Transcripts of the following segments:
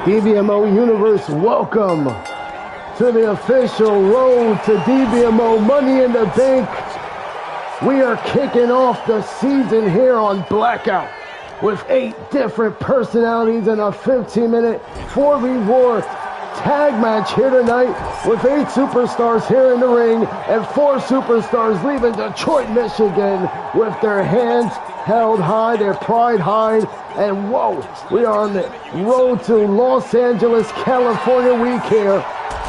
Dbmo Universe, welcome to the official road to Dbmo Money in the Bank. We are kicking off the season here on Blackout with 8 different personalities in a 15-minute 4v4 tag match here tonight with 8 superstars here in the ring and 4 superstars leaving Detroit, Michigan with their hands held high, their pride high. And whoa, we are on the road to Los Angeles, California week here.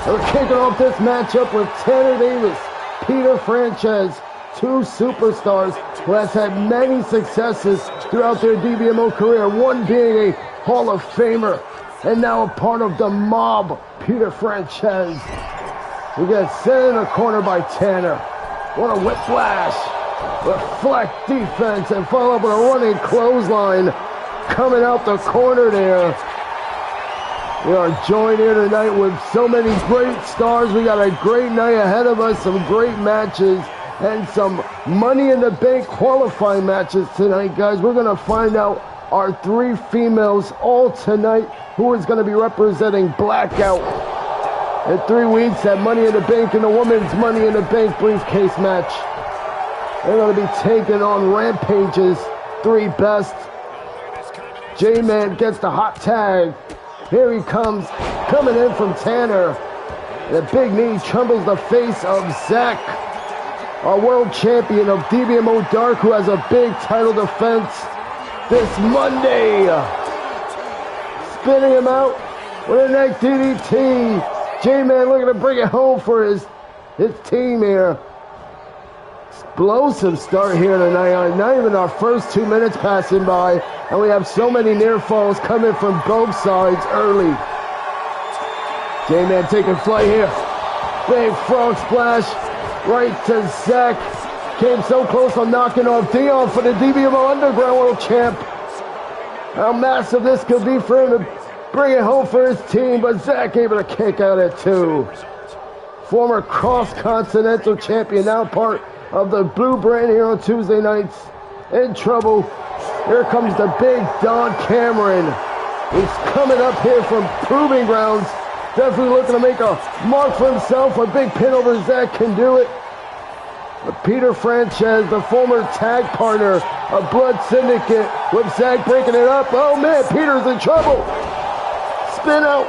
And we're kicking off this matchup with Tanner Davis, Peter Franchise, 2 superstars who has had many successes throughout their Dbmo career, one being a Hall of Famer and now a part of the mob, Peter Franchise. We get set in the corner by Tanner. What a whiplash. Reflect defense and follow up with a running clothesline. Coming out the corner there. We are joined here tonight with so many great stars. We got a great night ahead of us, some great matches, and some Money in the Bank qualifying matches tonight, guys. We're going to find out our 3 females all tonight who is going to be representing Blackout in 3 weeks at Money in the Bank in the Women's Money in the Bank briefcase match. They're going to be taking on Rampage's 3 best. J-Man gets the hot tag. Here he comes, coming in from Tanner. The big knee trembles the face of Zach, our world champion of Dbmo Dark, who has a big title defense this Monday. Spinning him out with a neck DDT. J-Man looking to bring it home for his team here. Explosive start here tonight. Not even our first 2 minutes passing by, and we have so many near falls coming from both sides early. J-Man taking flight here. Big frog splash right to Zach. Came so close on knocking off Dion for the Dbmo Underground World Champ. How massive this could be for him to bring it home for his team, but Zach able to kick out at 2. Former cross-continental champion, now part of the Blue Brand here on Tuesday nights. In trouble. Here comes the big Don Cameron. He's coming up here from Proving Grounds. Definitely looking to make a mark for himself. A big pin over Zach can do it. But Peter Franchise, the former tag partner of Blood Syndicate, with Zach breaking it up. Oh man, Peter's in trouble. spin out.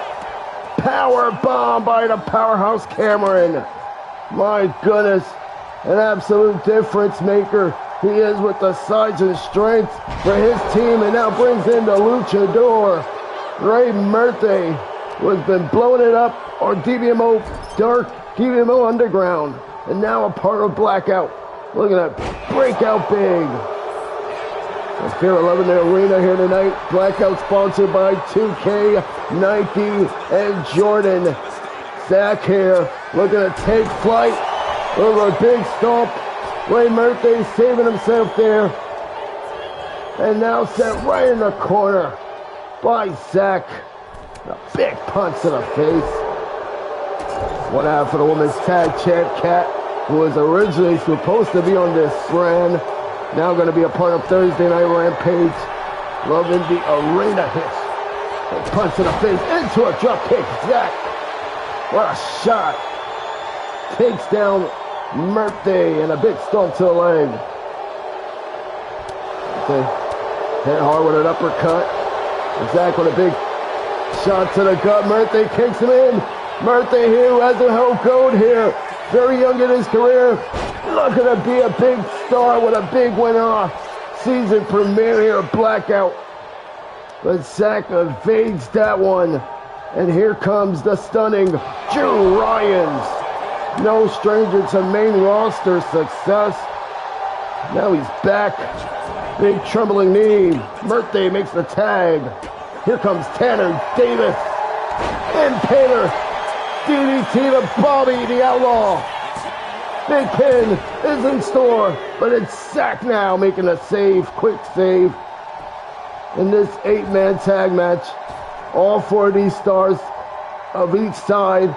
Power bomb by the powerhouse Cameron. My goodness, an absolute difference maker. He is with the size and strength for his team, and now brings in the luchador, Ray Murthy, who has been blowing it up on Dbmo Dark, Dbmo Underground, and now a part of Blackout. Look at that, breakout big. Let's feel 11 in the arena here tonight. Blackout sponsored by 2K, Nike, and Jordan. Zach here, looking to take flight over a big stomp. Ray Murthy saving himself there. And now set right in the corner by Zach. A big punch to the face. One out for the women's tag champ, Kat, who was originally supposed to be on this brand. Now going to be a part of Thursday Night Rampage. Loving the arena hits. A punch to the face into a drop kick. Zach. What a shot. Takes down Murthy and a big stomp to the leg. Okay. Hit hard with an uppercut. Zach with a big shot to the gut. Murthy kicks him in. Murthy here who has a whole code here. Very young in his career. Looking to be a big star with a big win-off. Season premiere here at Blackout. But Zach evades that one. And here comes the stunning Drew Ryans. No stranger to main roster success. Now he's back. Big trembling knee. Murthy makes the tag. Here comes Tanner Davis. Impaler. DDT to Bobby the Outlaw. Big pin is in store. But it's Zach now making a save. Quick save. In this 8-man tag match. All 4 of these stars of each side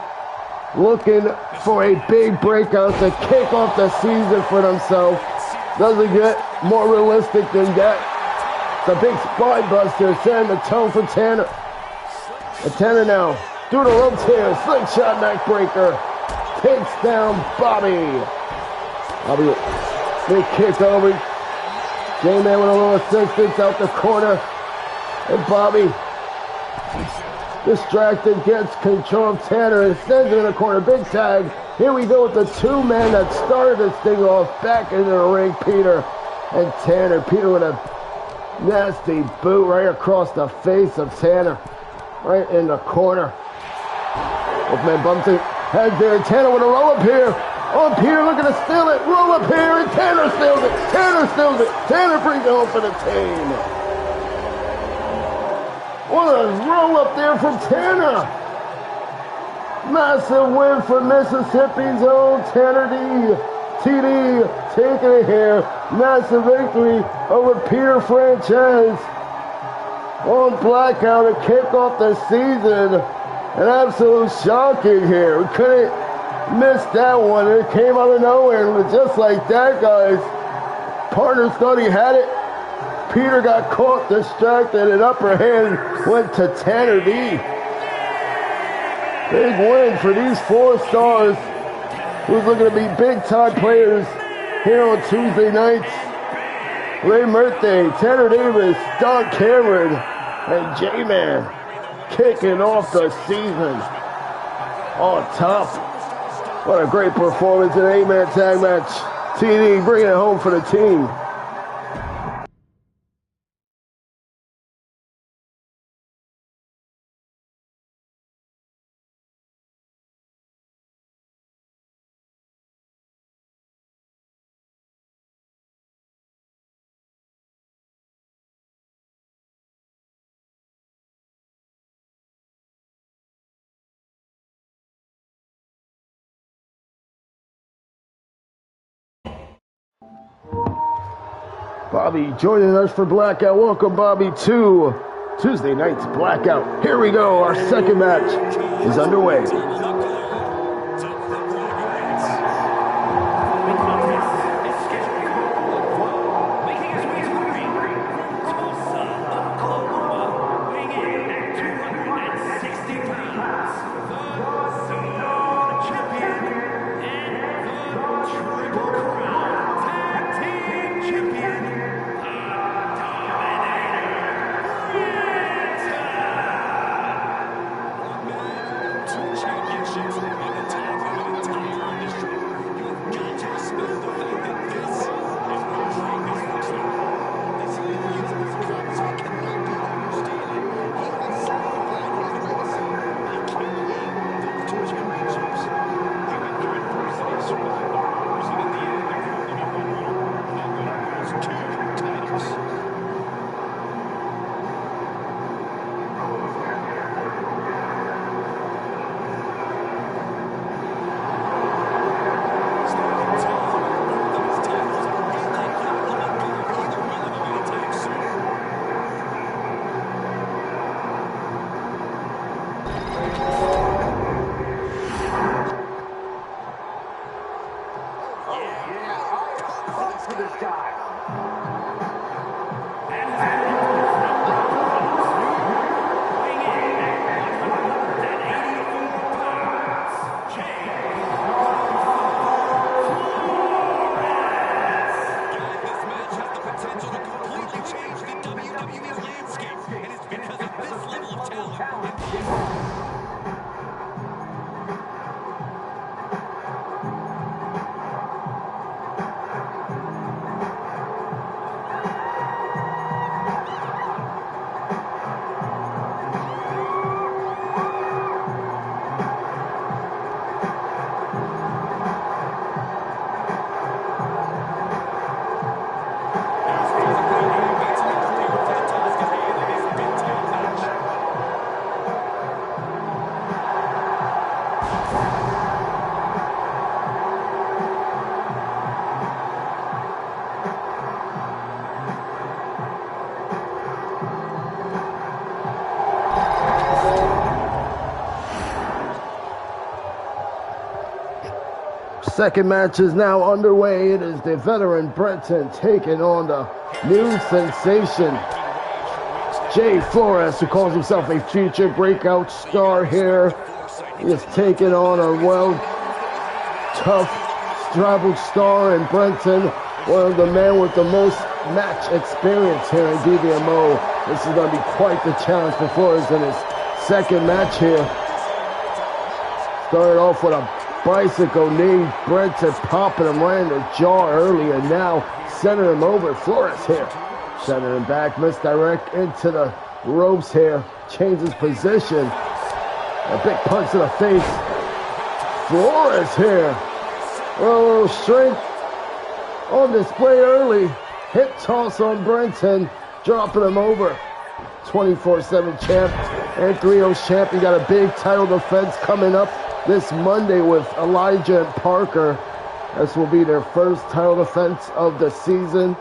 looking for a big breakout to kick off the season for themselves. Doesn't get more realistic than that. The big spine buster setting the tone for Tanner. And Tanner now through the ropes here. Slingshot neck breaker. Takes down Bobby. Bobby, big kick over. J-Man with a little assistance out the corner. And Bobby, distracted, gets control of Tanner and sends him in the corner. Big tag. Here we go with the 2 men that started this thing off. Back into the ring, Peter and Tanner. Peter with a nasty boot right across the face of Tanner. Right in the corner. Wolfman bumps it. Head there. Tanner with a roll up here. Oh, Peter looking to steal it. Roll up here and Tanner steals it. Tanner steals it. Tanner brings it home for the team. What a roll up there from Tanner. Massive win for Mississippi's own Tanner D. TD taking it here. Massive victory over Peter Franchise on Blackout to kick off the season. An absolute shocking here. We couldn't miss that one. It came out of nowhere. And just like that, guys, partners thought he had it. Peter got caught, distracted, and upper hand went to Tanner D. Big win for these 4 stars who's looking to be big-time players here on Tuesday nights. Ray Murthy, Tanner Davis, Don Cameron, and J-Man kicking off the season on top. What a great performance in an 8-man tag match. TD bringing it home for the team. Bobby joining us for Blackout. Welcome, Bobby, to Tuesday night's Blackout. Here we go. Our second match is underway. second match is now underway. It is the veteran Bronson taking on the new sensation, Jay Flores, who calls himself a future breakout star here. He is taking on a tough, traveled star in Bronson, one of the men with the most match experience here in Dbmo. This is going to be quite the challenge for Flores in his second match here. Started off with a bicycle knee. Bronson popping him right in the jaw early, and now sending him over. Flores here. Sending him back, misdirect into the ropes here. Changes position. A big punch to the face. Flores here. A little strength on display early. Hip toss on Bronson, dropping him over. 24/7 champ and 3-0 champ. You got a big title defense coming up this Monday with Elijah and Parker. This will be their first title defense of the season.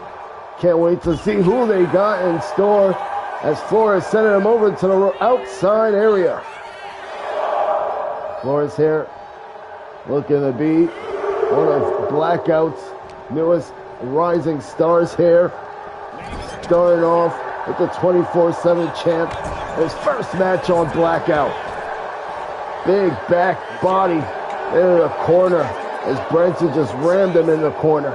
Can't wait to see who they got in store as Flores sending them over to the outside area. Flores here looking to be one of Blackout's newest rising stars here. Starting off with the 24/7 champ. His first match on Blackout. Big back body into the corner as Bronson just rammed him in the corner.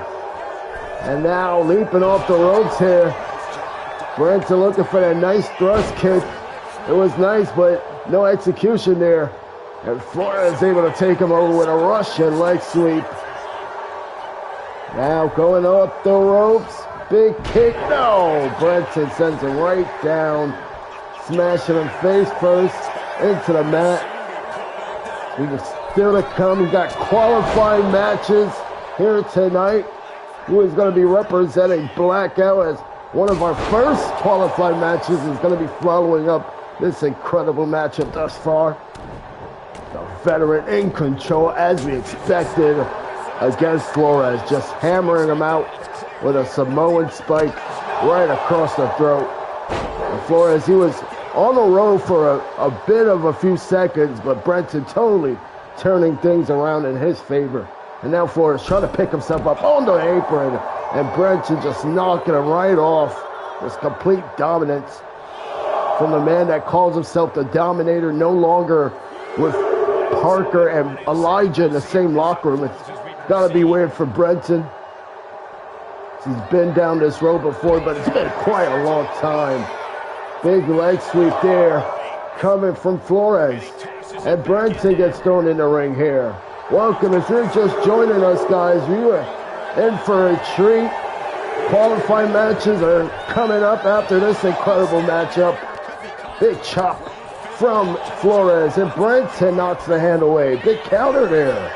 And now leaping off the ropes here. Bronson looking for that nice thrust kick. It was nice, but no execution there. And Flores able to take him over with a Russian leg sweep. Now going up the ropes. Big kick. No! Bronson sends him right down. Smashing him face first into the mat. We can still to come. We got qualifying matches here tonight. Who is going to be representing Blackout as one of our first qualifying matches is going to be following up this incredible matchup thus far. The veteran in control as we expected against Flores, just hammering him out with a Samoan spike right across the throat. And Flores, he was on the road for a bit of a few seconds, but Bronson totally turning things around in his favor. And now Flores trying to pick himself up on the apron, and Bronson just knocking him right off. This complete dominance from the man that calls himself the Dominator, no longer with Parker and Elijah in the same locker room. It's gotta be weird for Bronson. He's been down this road before, but it's been quite a long time. Big leg sweep there coming from Flores. And Bronson gets thrown in the ring here. Welcome. If you're just joining us, guys, we are in for a treat. Qualifying matches are coming up after this incredible matchup. Big chop from Flores, and Bronson knocks the hand away. Big counter there.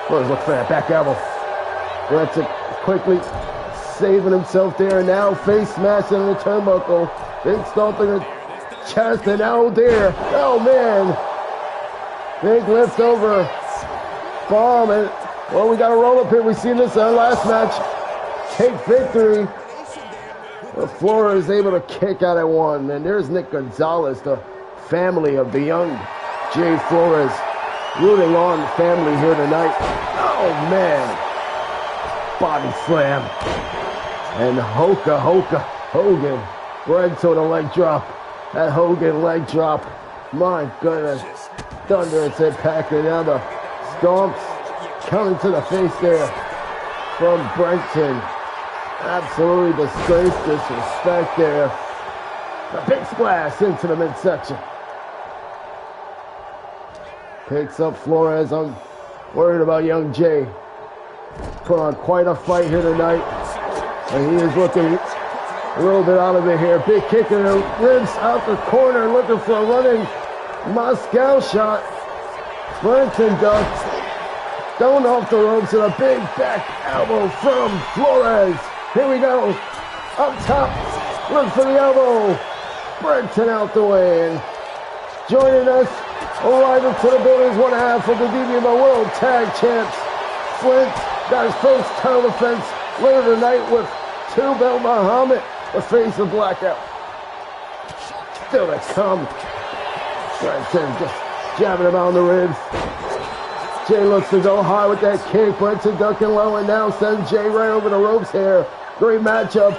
Flores looks for that back elbow. Bronson quickly saving himself there, and now face smashing in the turnbuckle. Big stomping the chest, and oh dear, oh man. Big lift over, bomb, and well, we got a roll up here. We've seen this in our last match. Take victory. Well, Flores is able to kick out at one, and there's Nick Gonzalez, the family of the young Jay Flores, rooting on the family here tonight. Oh man, body slam, and Hogan. Bronson with a leg drop. That Hogan leg drop. My goodness. Thunderous impact. And now the stomps coming to the face there from Bronson. Absolutely disgrace, disrespect there. A big splash into the midsection. Picks up Flores. I'm worried about young Jay. Put on quite a fight here tonight. And he is looking a little bit out of it here. Big kick in the ribs out the corner, looking for a running Moscow shot. Bronson ducks. Thrown off the ropes and a big back elbow from Flores. Here we go. Up top. Look for the elbow. Bronson out the way. And joining us, arriving to the building is one half of the Dbmo World Tag Champs. Flint got his first title defense later tonight with 2-belt Muhammad, the face of Blackout. Still to come. Bronson just jabbing him on the ribs. Jay looks to go high with that kick. Bronson ducking low and now sends Jay right over the ropes here. Great matchup.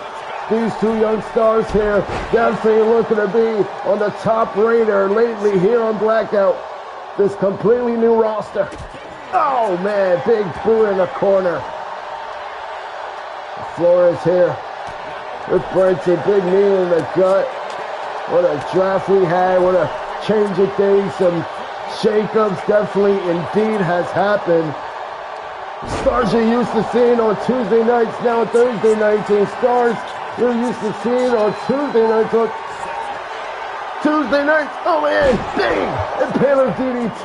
These two young stars here definitely looking to be on the top radar lately here on Blackout. This completely new roster. Oh man, big boot in the corner. Flores here with Bronson, big knee in the gut. What a draft we had, what a change of days, some shakeups definitely indeed has happened. Stars you're used to seeing on Tuesday nights, now Thursday nights, and stars you're used to seeing on Tuesday nights. Oh man, bang! Impaler DDT.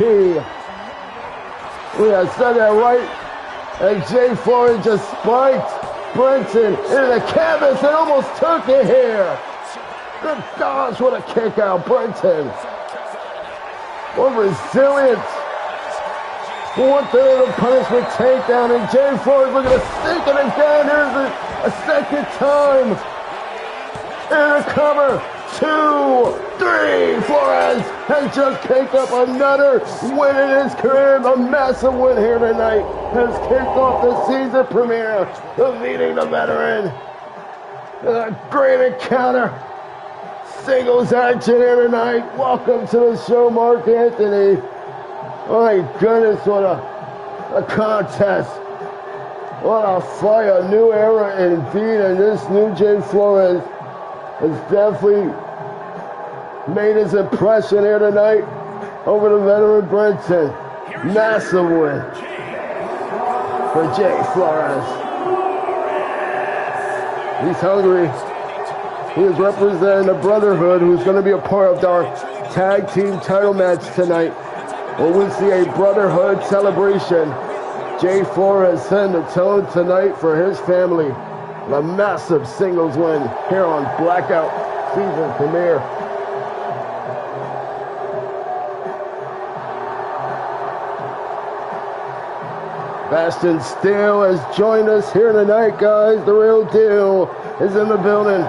We have said that right. And Jay Flores just spiked Bronson into the canvas and almost took it here. Good gosh, what a kick out, Bronson. What resilience. One third of the punishment takedown, and Jay Flores looking to sink it again. Here's a second time. And a cover. 2, 3. Flores has just picked up another win in his career. A massive win here tonight. Has kicked off the season premiere, defeating the veteran. A great encounter. Singles action here tonight. Welcome to the show, Mark Anthony. My goodness, what a contest. What a fight, a new era indeed. And this new Jay Flores has definitely made his impression here tonight over the veteran Bronson. Massive win for Jay Flores. He's hungry. He is representing the Brotherhood, who's going to be a part of our tag team title match tonight, where we see a Brotherhood celebration. Jay Flores setting the tone tonight for his family. A massive singles win here on Blackout season premiere. Bastion Steele has joined us here tonight, guys. The real deal is in the building.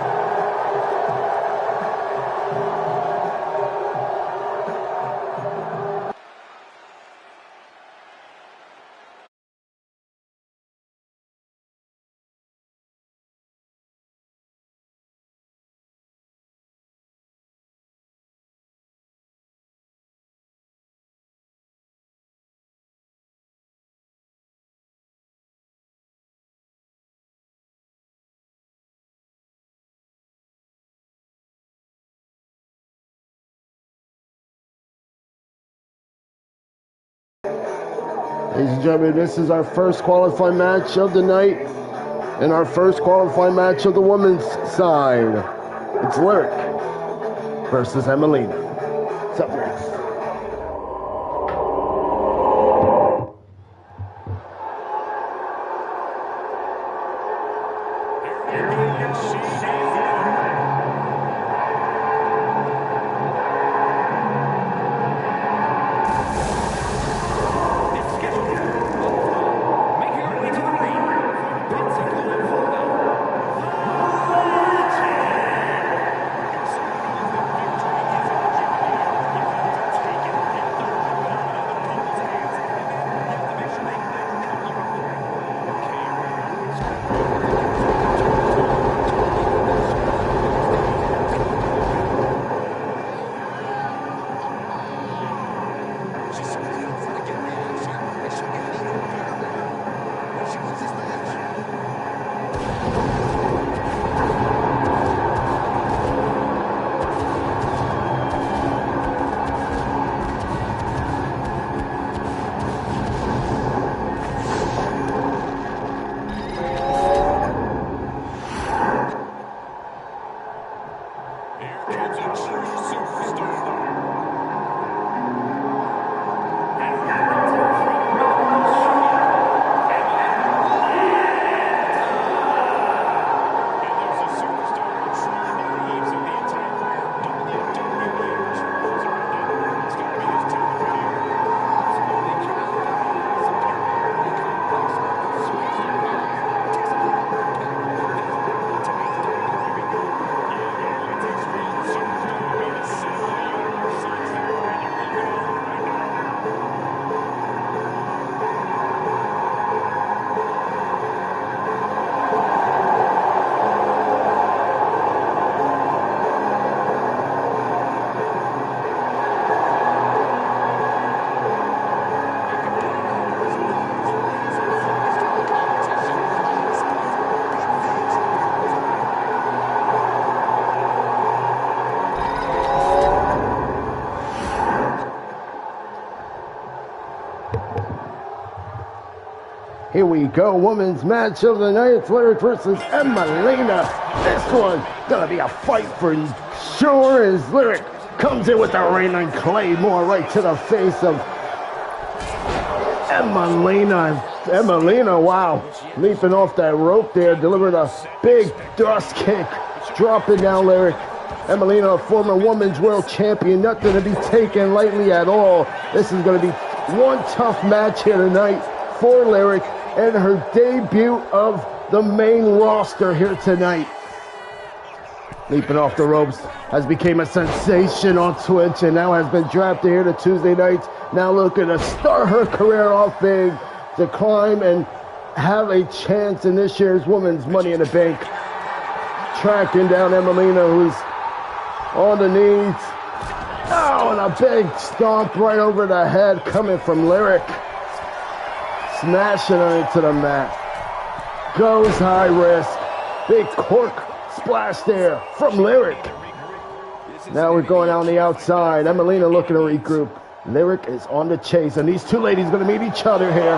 Ladies and gentlemen, this is our first qualifying match of the night and our first qualifying match of the women's side. It's Lyric versus Emilina. What's up next? Here we go, women's match of the night, Flores versus Emilina. This one gonna be a fight for sure as Lyric comes in with the Raining Claymore right to the face of Emilina. Emilina, wow, leaping off that rope there, delivered a big thrust kick, dropping down Lyric. Emilina, a former women's world champion, nothing to be taken lightly at all. This is gonna be one tough match here tonight for Lyric and her debut of the main roster here tonight. Leaping off the ropes has become a sensation on Twitch and now has been drafted here to Tuesday nights. Now looking to start her career off big, to climb and have a chance in this year's Women's Money in the Bank. Tracking down Emilina, who's on the knees. Oh, and a big stomp right over the head coming from Lyric. Smashing her into the mat. Goes high risk. Big cork splash there from Lyric. Now we're going on the outside. Emilina looking to regroup. Lyric is on the chase, and these two ladies going to meet each other here.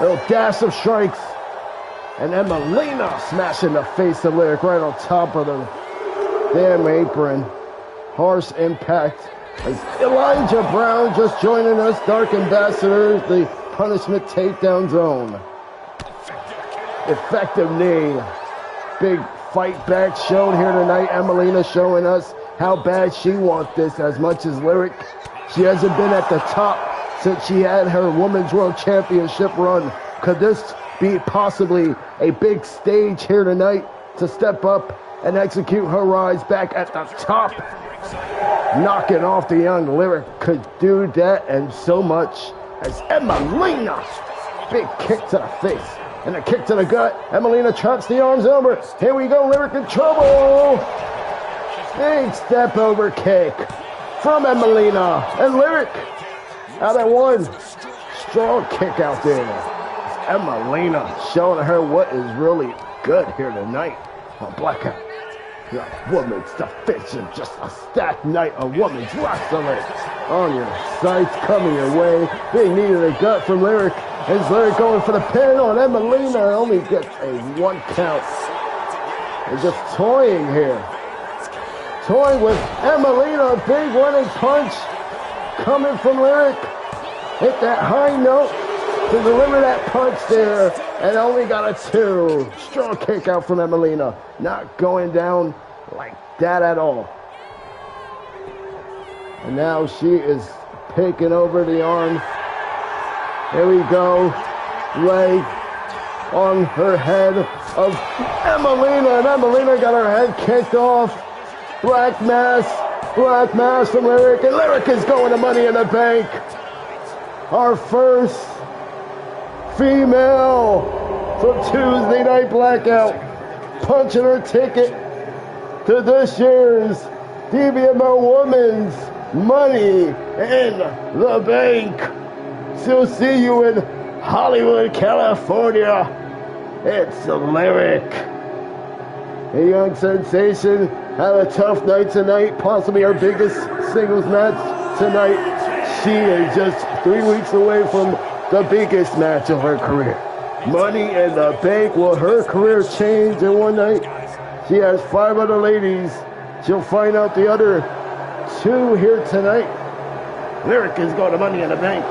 Little dash of strikes. And Emilina smashing the face of Lyric right on top of the damn apron. Harsh impact. Elijah Brown just joining us. Dark Ambassadors, the punishment takedown zone. Effective knee. Big fight back shown here tonight. Emilina showing us how bad she wants this as much as Lyric. She hasn't been at the top since she had her Women's World Championship run. Could this be possibly a big stage here tonight to step up and execute her rise back at the top? Knocking off the young Lyric could do that and so much as Emilina. Big kick to the face and a kick to the gut. Emilina traps the arms over. Here we go, Lyric in trouble. Big step over kick from Emilina. And Lyric out at one. Strong kick out there. Emilina showing her what is really good here tonight on Blackout. Women's division, just a stacked night of women's wrestling. On your sights, coming your way. Big knee to the gut from Lyric. Is Lyric going for the pin on Emilina? Only gets a 1 count. They're just toying here. Toying with Emilina. Big running punch coming from Lyric. Hit that high note to deliver that punch there, and only got a 2. Strong kick out from Emilina. Not going down like that at all. And now she is picking over the arm. Here we go. Leg on her head of Emilina, and Emilina got her head kicked off. Black mass from Lyric, and Lyric is going to Money in the Bank. Our first female from Tuesday Night Blackout, punching her ticket to this year's Dbmo Women's Money in the Bank. She'll see you in Hollywood, California. It's Lyric. A young sensation had a tough night tonight, possibly our biggest singles match tonight. She is just 3 weeks away from the biggest match of her career. Money in the Bank. Will her career change in one night? She has 5 other ladies. She'll find out the other 2 here tonight. Lyric is going to Money in the Bank.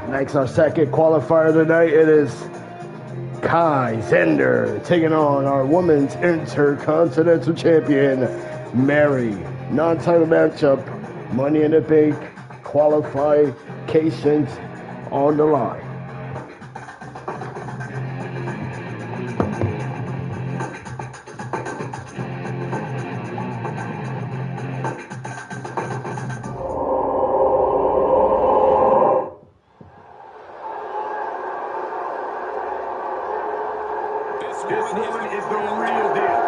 Next, our second qualifier tonight, it is Xander taking on our women's intercontinental champion, Mary. Non-title matchup, Money in the Bank, qualifications on the line. This woman is the real deal.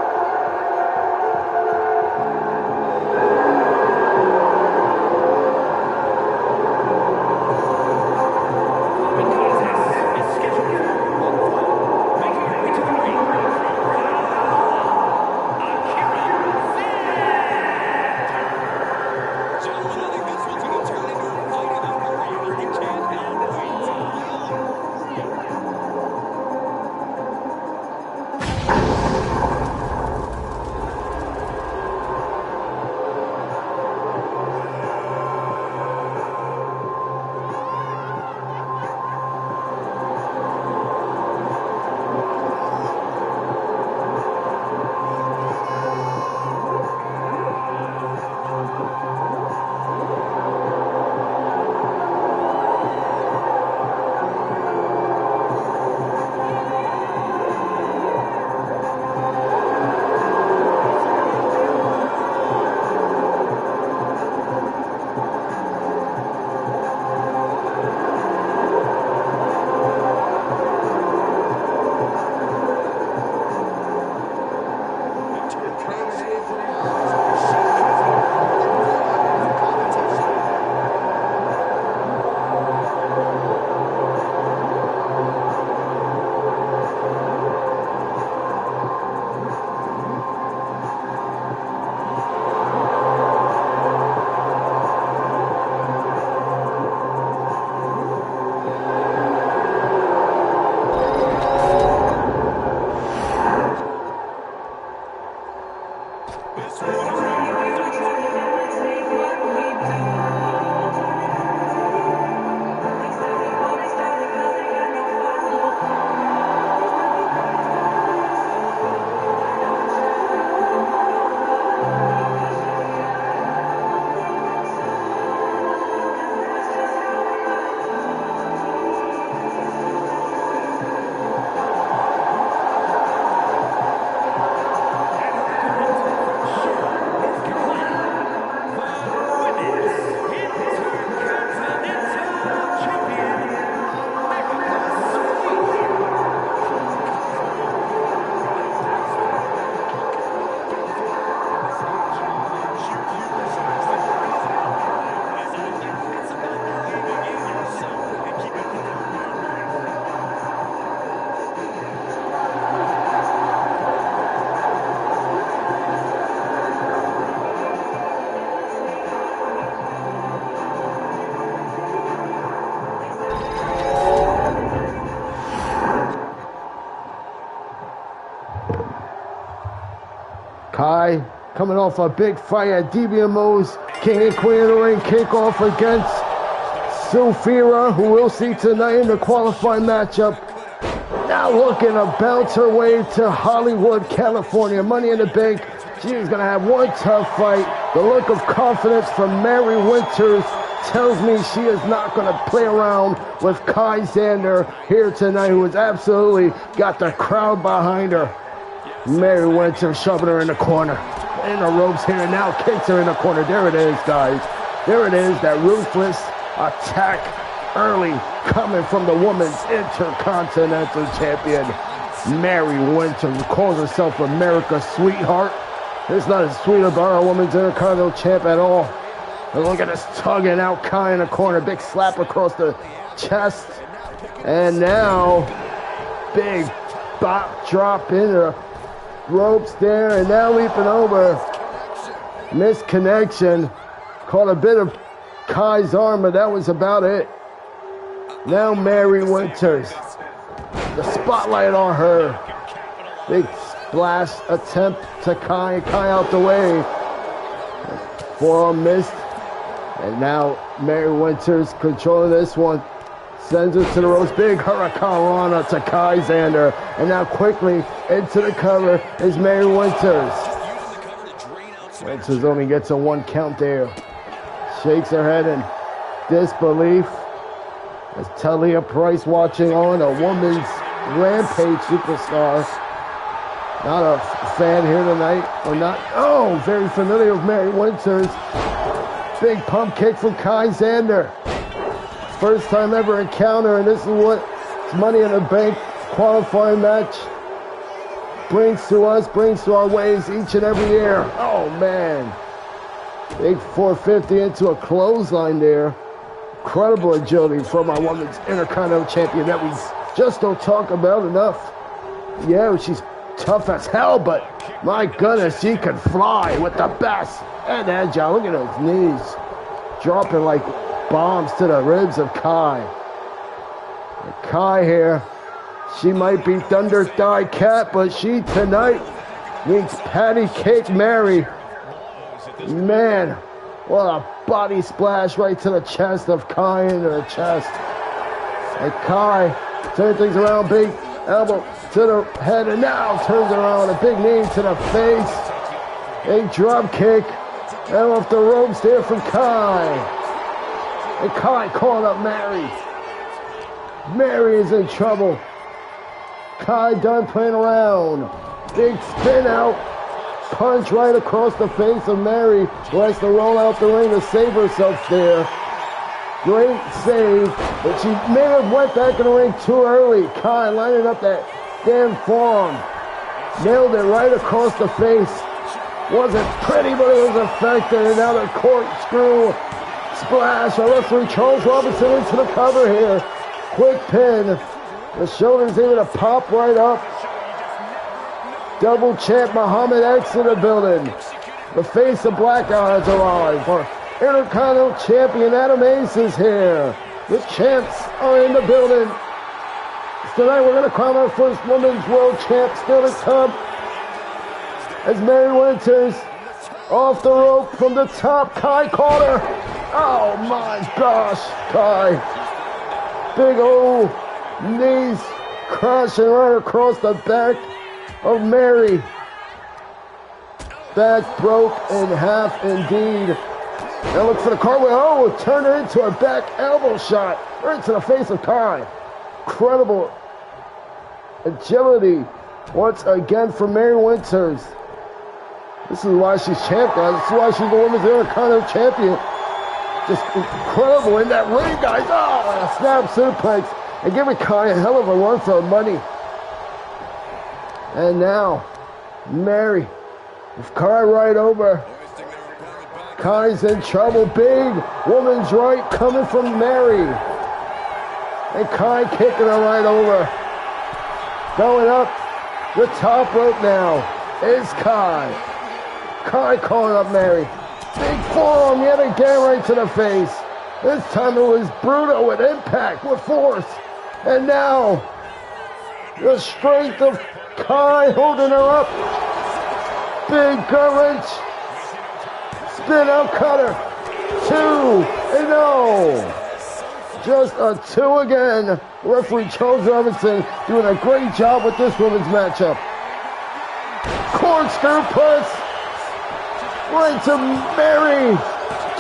Kai coming off a big fight at Dbmo's King and Queen of the Ring kickoff against Sophia, who we'll see tonight in the qualifying matchup. Now looking to bounce her way to Hollywood, California. Money in the Bank. She's going to have one tough fight. The look of confidence from Mary Winters tells me she is not going to play around with Xander here tonight, who has absolutely got the crowd behind her. Mary Winters shoving her in the corner. In the ropes here and now kicks her in the corner. There it is, guys. There it is, that ruthless attack early coming from the women's intercontinental champion, Mary Winters, who calls herself America's sweetheart. It's not as sweet about our women's intercontinental champ at all. And look at this tugging out Kai in the corner. Big slap across the chest. And now, big bop drop in the ropes there. And now leaping over. Misconnection. Caught a bit of Kai's arm, but that was about it. Now Mary Winters. The spotlight on her. Big splash attempt to Kai. Kai out the way. Forearm missed. And now Mary Winters controlling this one. Sends it to the ropes. Big hurricanrana to Xander. And now quickly into the cover is Mary Winters. Winters only gets a 1 count there. Shakes her head in disbelief. As Talia Price watching on, a woman's Rampage superstar. Not a fan here tonight, or not. Oh, very familiar with Mary Winters. Big pump kick from Xander. First time ever encounter, and this is what Money in the Bank qualifying match brings to us, brings to our ways each and every year. Oh, man. Big 450 into a clothesline there. Incredible agility from our women's Intercontinental Champion that we just don't talk about enough. Yeah, she's tough as hell, but my goodness, she can fly with the best. And agile, look at those knees. Dropping like bombs to the ribs of Kai. And Kai here, she might be Thunder Thigh Cat, but she tonight meets Patty Cake Mary. Man, what a body splash right to the chest of Kai, into the chest. And Kai turns things around, big elbow to the head, and now turns around, a big knee to the face. A drop kick, and off the ropes there from Kai. And Kai calling up Mary. Mary is in trouble. Kai done playing around. Big spin out. Punch right across the face of Mary, who has to roll out the ring to save herself there. Great save, but she may have went back in the ring too early. Kai lining up that damn forearm. Nailed it right across the face. Wasn't pretty, but it was effective. And now the corkscrew splash. A referee, Charles Robinson, into the cover here. Quick pin. The shoulders able to pop right up. Double champ Muhammad X in the building. The face of Blackout has arrived. Our Intercontinental Champion Adam Ace is here. The champs are in the building. Tonight we're going to crown our first women's world champ, still to come. As Mary Winters off the rope from the top. Kai caught her. Oh my gosh, Kai. Big old knees crashing right across the back of Mary. Back broke in half indeed. Now look for the cartwheel. Oh, turn it into a back elbow shot right into the face of Kai. Incredible agility once again for Mary Winters. This is why she's champ, guys. This is why she's the women's Intercontinental Champion. Just incredible in that ring, guys. Oh, and a snap suplex. And giving Kai a hell of a run for her money. And now, Mary, with Kai right over. Kai's in trouble. Big woman's right coming from Mary. And Kai kicking her right over. Going up the top rope now is Kai. Kai calling up Mary. Big forearm yet again right to the face. This time it was brutal with impact, with force. And now, the strength of Kai holding her up. Big gut wrench. Spin out cutter. 2-0. Just a 2 again. Referee Charles Robinson doing a great job with this women's matchup. Corkscrew push. Right to Mary.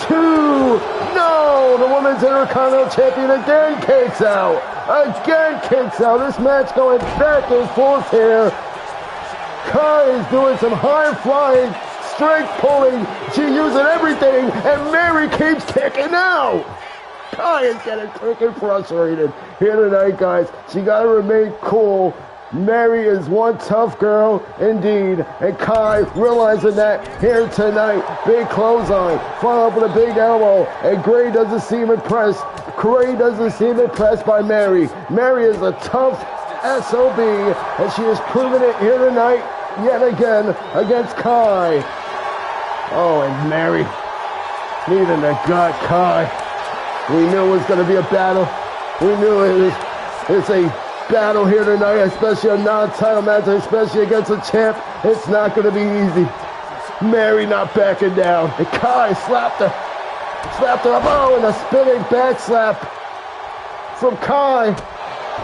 2. No, the women's Intercontinental Champion again kicks out. Again kicks out. This match going back and forth here. Kai is doing some high flying, strength pulling. She's using everything, and Mary keeps kicking out. Kai is getting freaking frustrated here tonight, guys. She got to remain cool. Mary is one tough girl indeed, and Kai realizing that here tonight. Big clothesline, follow up with a big elbow, and Gray doesn't seem impressed. Gray doesn't seem impressed by Mary. Mary is a tough SOB, and she has proven it here tonight yet again against Kai. Oh, and Mary needing the gut, Kai. We knew it was going to be a battle. We knew it's a battle here tonight, especially a non-title match, especially against a champ. It's not going to be easy. Mary not backing down. And Kai slapped her up. Oh, and a spinning back slap. from Kai.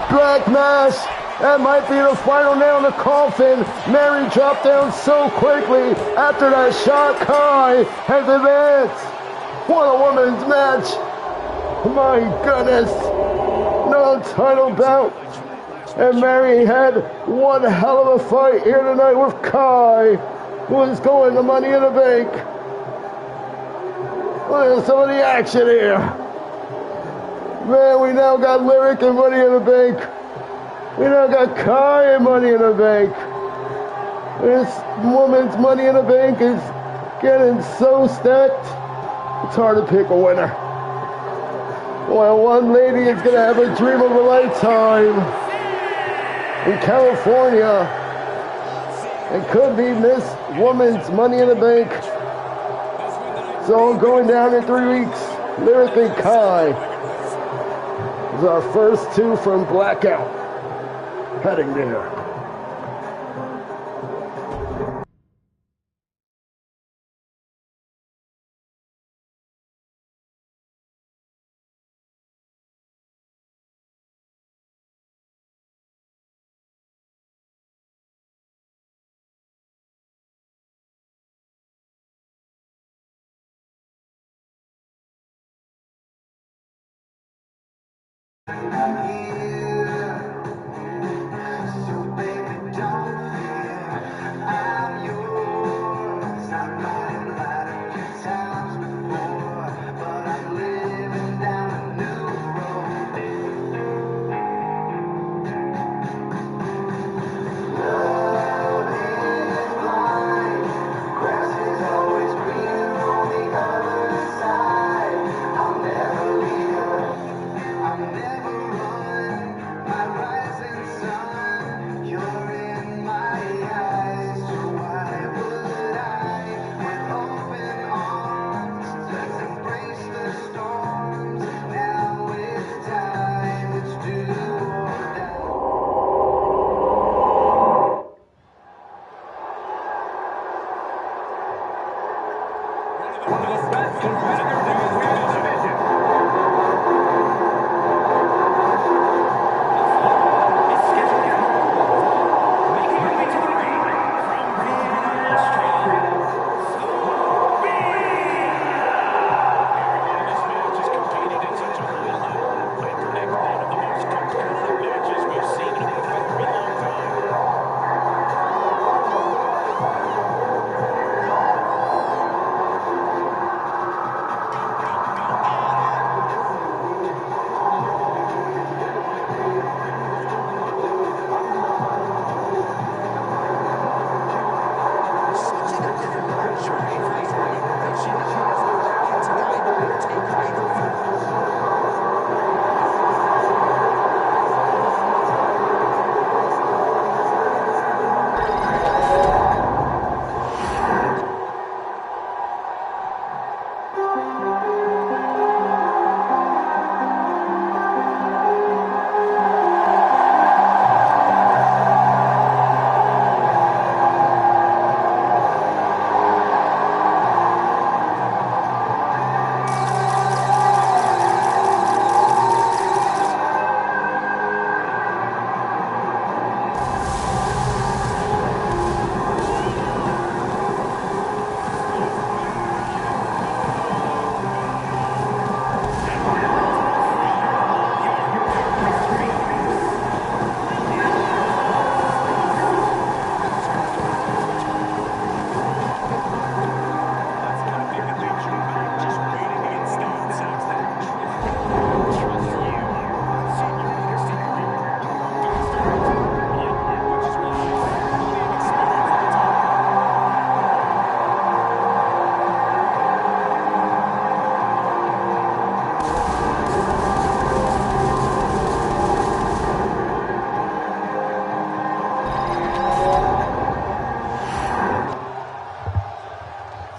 Black Mass. That might be the final nail in the coffin. Mary dropped down so quickly. After that shot, Kai has advanced. What a women's match. My goodness. No title bout. And Mary had one hell of a fight here tonight with Kai, who is going to Money in the Bank. Look at some of the action here. Man, we now got Lyric and Money in the Bank. We now got Kai and Money in the Bank. This woman's Money in the Bank is getting so stacked, it's hard to pick a winner. Well, one lady is going to have a dream of a lifetime in California and could be Miss Woman's Money in the Bank. So going down in 3 weeks, Lyric and Kai is our first two from Blackout heading there.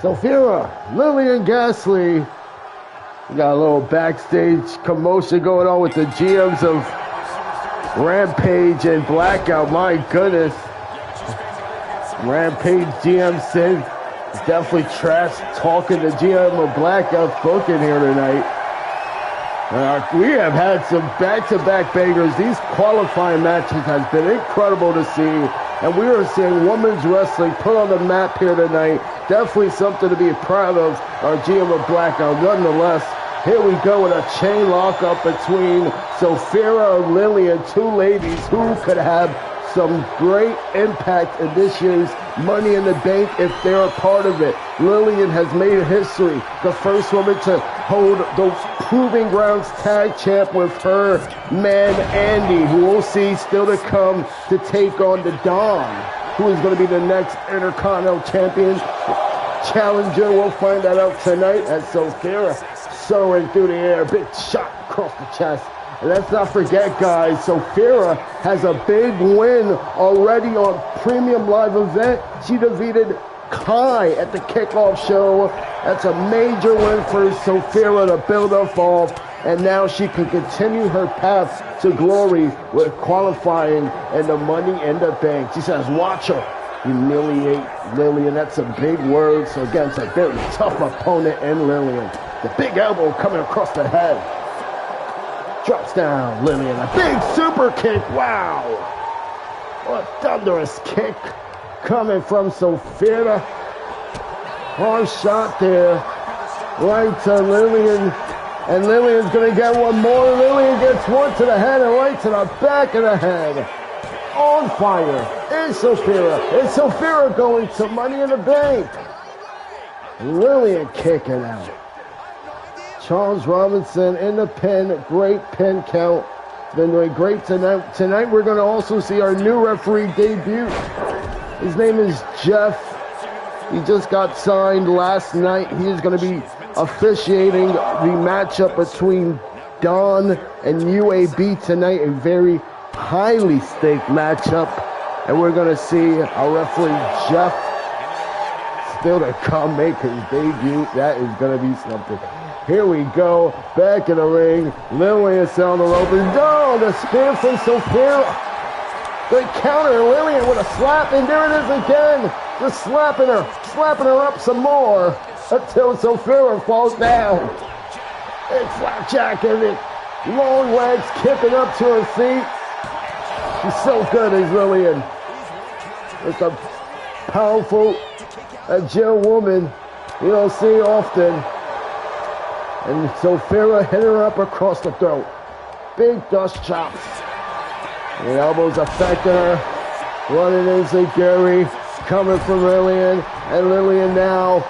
Sophia, Lilian Gasly. We got a little backstage commotion going on with the GMs of Rampage and Blackout. My goodness. Rampage GM said definitely trash talking the GM of Blackout's booking here tonight. We have had some back-to-back bangers. These qualifying matches has been incredible to see. And we are seeing women's wrestling put on the map here tonight. Definitely something to be proud of, our GM of Blackout. Nonetheless, here we go with a chain lockup between Sophia and Lilian, two ladies who could have some great impact in this year's Money in the Bank if they're a part of it. Lilian has made history, the first woman to hold the Proving Grounds Tag Champ with her man Andy, who we'll see still to come to take on the Dawn, who is going to be the next Intercontinental Champion challenger. We'll find that out tonight as Sophia soaring through the air, big shot across the chest. And let's not forget, guys, Sophia has a big win already on Premium Live Event. She defeated Kai at the kickoff show. That's a major win for Sophia to build up off. And now she can continue her path to glory with qualifying and the Money in the Bank. She says, watch her humiliate Lilian. That's a big word. So against a very tough opponent in Lilian. The big elbow coming across the head. Drops down, Lilian. A big super kick. Wow. What a thunderous kick coming from Sophia. Hard shot there. Right to Lilian. And Lilian's going to get one more. Lilian gets one to the head and right to the back of the head. On fire is Sophia. Is Sophia going to Money in the Bank? Lilian kicking out. Charles Robinson in the pin. Great pin count. Been doing great tonight. Tonight we're going to also see our new referee debut. His name is Jeff. He just got signed last night. He is going to be officiating the matchup between Dawn and UAB tonight. A very highly staked matchup. And we're going to see our referee Jeff still to come make his debut. That is going to be something. Here we go, back in the ring. Lilian is on the rope. Oh, the spear from Sophia. Good counter, Lilian with a slap, and there it is again. Just slapping her up some more until Sophia falls down. Big flapjack in it. Long legs kicking up to her feet. She's so good, is Lilian. It's a powerful, agile woman you don't see often. And Sophia hit her up across the throat. Big dust chops. The elbows affecting her. Running into Gary. Coming from Lilian. And Lilian now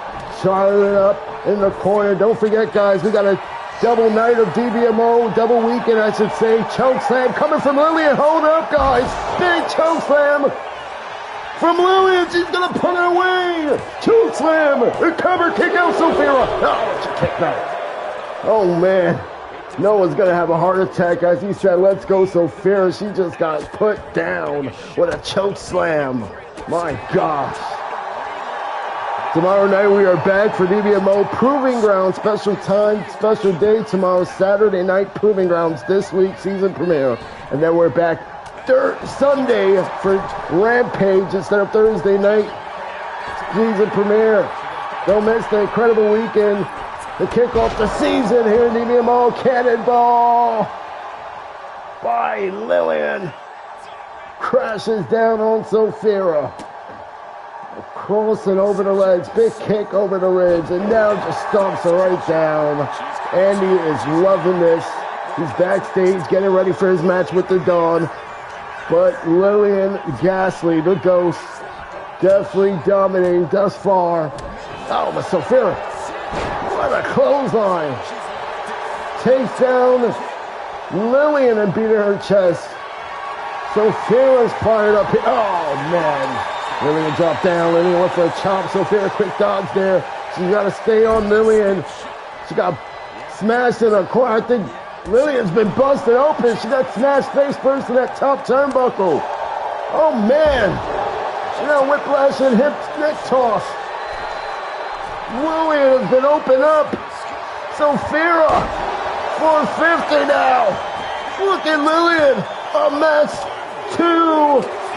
charging up in the corner. Don't forget, guys, we got a double night of Dbmo. Double weekend, I should say. Choke slam coming from Lilian. Hold up, guys. Big choke slam from Lilian. She's going to put her away. Choke slam. Recover. Kick out Sophia. Oh, she kicked out. Oh, man. Noah's going to have a heart attack as he said, let's go, Sophia. She just got put down with a choke slam. My gosh. Tomorrow night we are back for Dbmo Proving Grounds. Special time, special day tomorrow, Saturday night Proving Grounds. This week, season premiere. And then we're back Sunday for Rampage instead of Thursday night. Season premiere. Don't miss the incredible weekend. To kick off the season here in Dbmo. Cannonball by Lilian. Crashes down on Sophia. Crossing over the legs. Big kick over the ribs. And now just stomps her right down. Andy is loving this. He's backstage getting ready for his match with the Dawn. But Lilian Ghastly, the ghost, definitely dominating thus far. Oh, but Sophia. What a clothesline. Takes down Lilian and beating her chest. Sophia's fired up here. Oh, man. Lilian dropped down. Lilian went for a chop. Sophia, quick dodge there. She's got to stay on Lilian. She got smashed in her corner. I think Lilian's been busted open. She got smashed face first in that top turnbuckle. Oh, man. She got whiplash and hip neck toss. Lilian has been opened up. Sophia, 450 now. Look at Lilian. A mess. 2.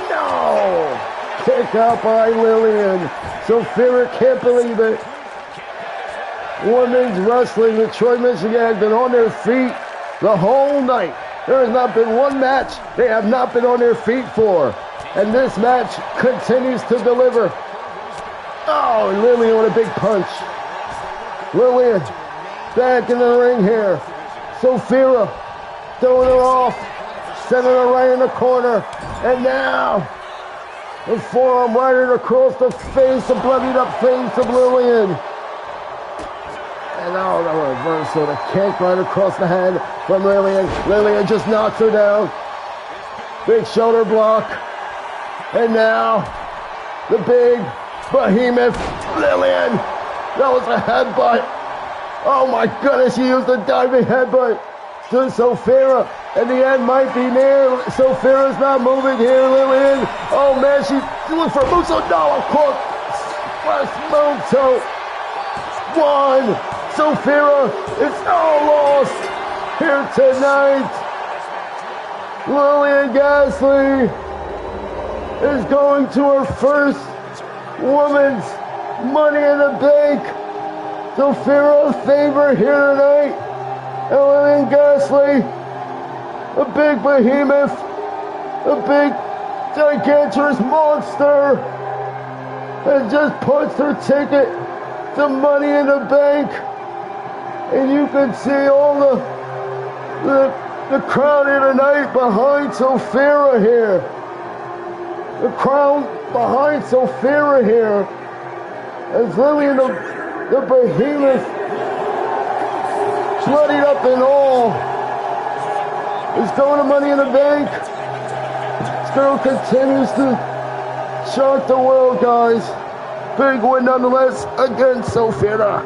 No. Kick out by Lilian. Sophia can't believe it. Women's wrestling, Detroit, Michigan has been on their feet the whole night. There has not been one match they have not been on their feet for. And this match continues to deliver. Oh, Lilian with a big punch. Lilian back in the ring here. Sophia throwing her off, sending her right in the corner. And now, the forearm right across the face, the bloodied up face of Lilian. And now the reversal, the kick right across the head from Lilian. Lilian just knocks her down. Big shoulder block. And now, the big behemoth Lilian. That was a headbutt. Oh my goodness, she used a diving headbutt to Sophia. And the end might be near. Sophia's not moving here, Lilian. Oh man, she's looking for Muso. No, of course. Splash Muso. One. Sophia is all lost here tonight. Lilian Ghastly is going to her first women's Money in the Bank. Sophia favorite here tonight. And Lilian Ghastly, a big behemoth, a big gigantorous monster, has just punched her ticket to Money in the Bank. And you can see all the crowd here tonight behind Sophia here. The crowd behind Sophia here. As Lilian, the behemoth, bloodied up and all, is going to Money in the Bank. This girl continues to shock the world, guys. Big win nonetheless against Sophia.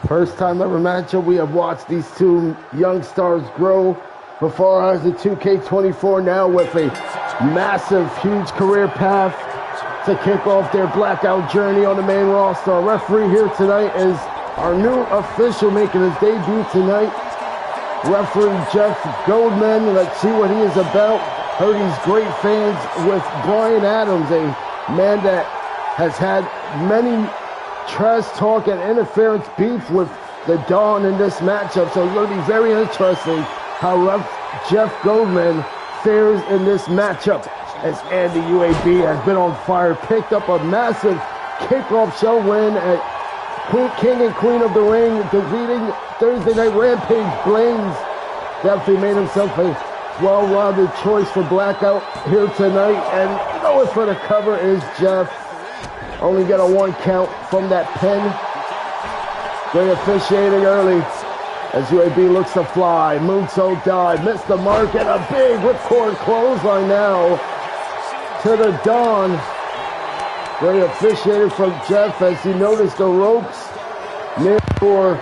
First time ever matchup. We have watched these two young stars grow before our eyes at 2K24 now with a massive, huge career path to kick off their Blackout journey on the main roster. Our referee here tonight is our new official making his debut tonight, referee Jeff Goldman. Let's see what he is about. Heard he's great fans with Brian Adams, a man that has had many trash talk and interference beef with the Dawn in this matchup. So it's going to be very interesting how Jeff Goldman fares in this matchup, as Andy UAB has been on fire, picked up a massive kickoff show win at King and Queen of the Ring, defeating Thursday Night Rampage Blaines. Definitely made himself a well-rounded choice for Blackout here tonight, and going for the cover is Jeff. Only get a 1 count from that pin. Great officiating early as UAB looks to fly. Moonsault dive, missed the mark, and a big whipcord clothesline now to the Dawn. Great officiating from Jeff as he noticed the ropes near for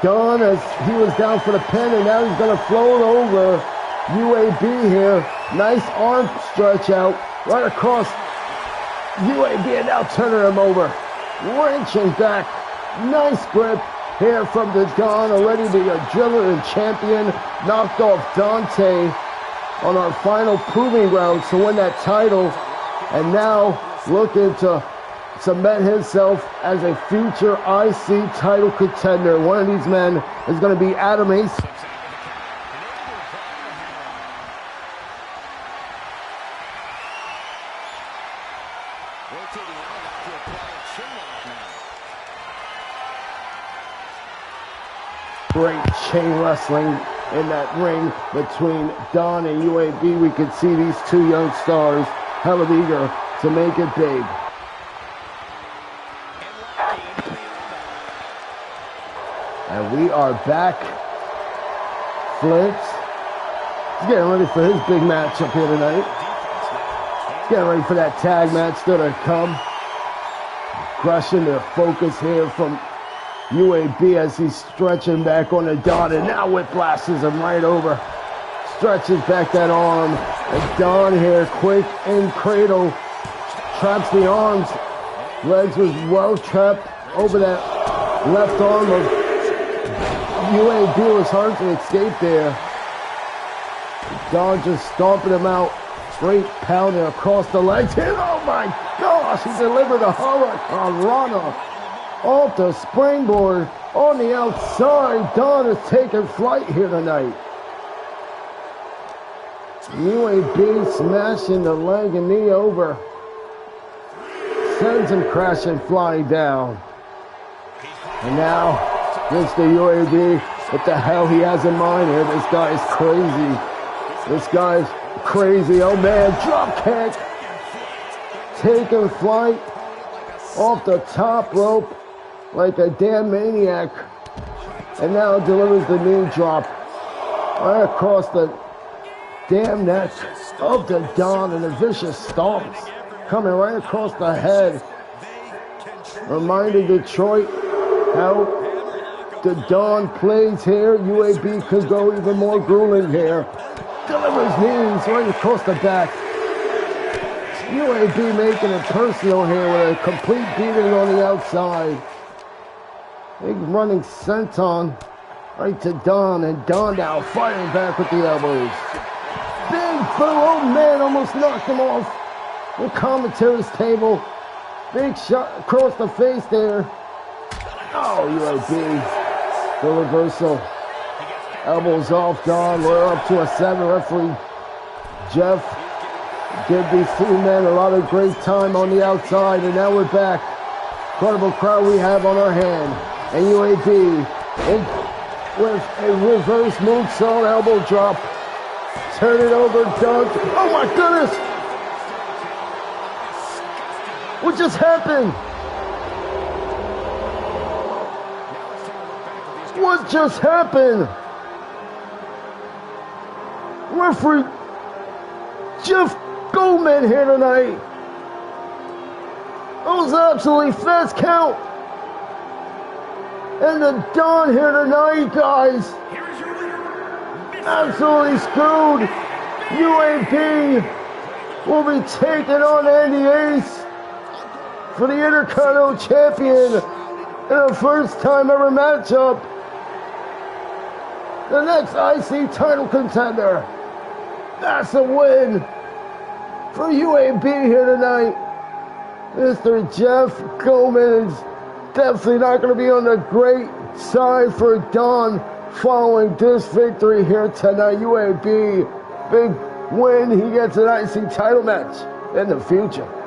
Dawn as he was down for the pin, and now he's going to float over UAB here. Nice arm stretch out right across UAB, and now turning him over. Wrenching back. Nice grip here from the Dawn. Already the adrenaline champion knocked off Dante on our final proving ground to win that title, and now looking to cement himself as a future IC title contender. One of these men is going to be Adam Ace. Great chain wrestling in that ring between Dawn and UAB. We could see these two young stars hella eager to make it big. And we are back. Flint is getting ready for his big matchup here tonight. Getting ready for that tag match still to come. Crushing the focus here from UAB as he's stretching back on the Dawn, and now whiplashes him right over. Stretches back that arm, and Dawn here, quick in cradle, traps the arms. Legs was well trapped over that left arm of UAB. It was hard to escape there. Dawn just stomping him out. Great pounding across the legs. And oh my gosh, he delivered a Hurricane Rana off the springboard on the outside. Dawn is taking flight here tonight. UAB smashing the leg and knee over. Sends him crashing, flying down. And now, Mr. UAB, what the hell he has in mind here? This guy is crazy. This guy's crazy. Oh man, drop kick. Taking flight off the top rope like a damn maniac. And now delivers the knee drop right across the damn neck of the Dawn, and a vicious stomps coming right across the head. Reminding Detroit how the Dawn plays here. UAB could go even more grueling here. Delivers knees right across the back. UAB making it personal here with a complete beating on the outside. Big running senton right to Dawn, and Dawn now fighting back with the elbows. Big boom, oh man, almost knocked him off the commentator's table. Big shot across the face there. Oh, UAB. The reversal. Elbows off Dawn. We're up to a 7. Referee Jeff give these two men a lot of great time on the outside, and now we're back. Incredible crowd we have on our hand. And UAB with a reverse moonsault elbow drop. Turn it over, dunk. Oh my goodness! What just happened? What just happened? Referee Jeff Goldman here tonight. That was absolutely fast count. And the Dawn here tonight, guys. Absolutely screwed. UAP will be taking on Andy Ace for the Intercontinental Champion in a first time ever matchup. The next IC title contender. That's a win for UAP here tonight. Mr. Jeff Gomez definitely not going to be on the great side for Dawn following this victory here tonight. UAP, big win. He gets an IC title match in the future.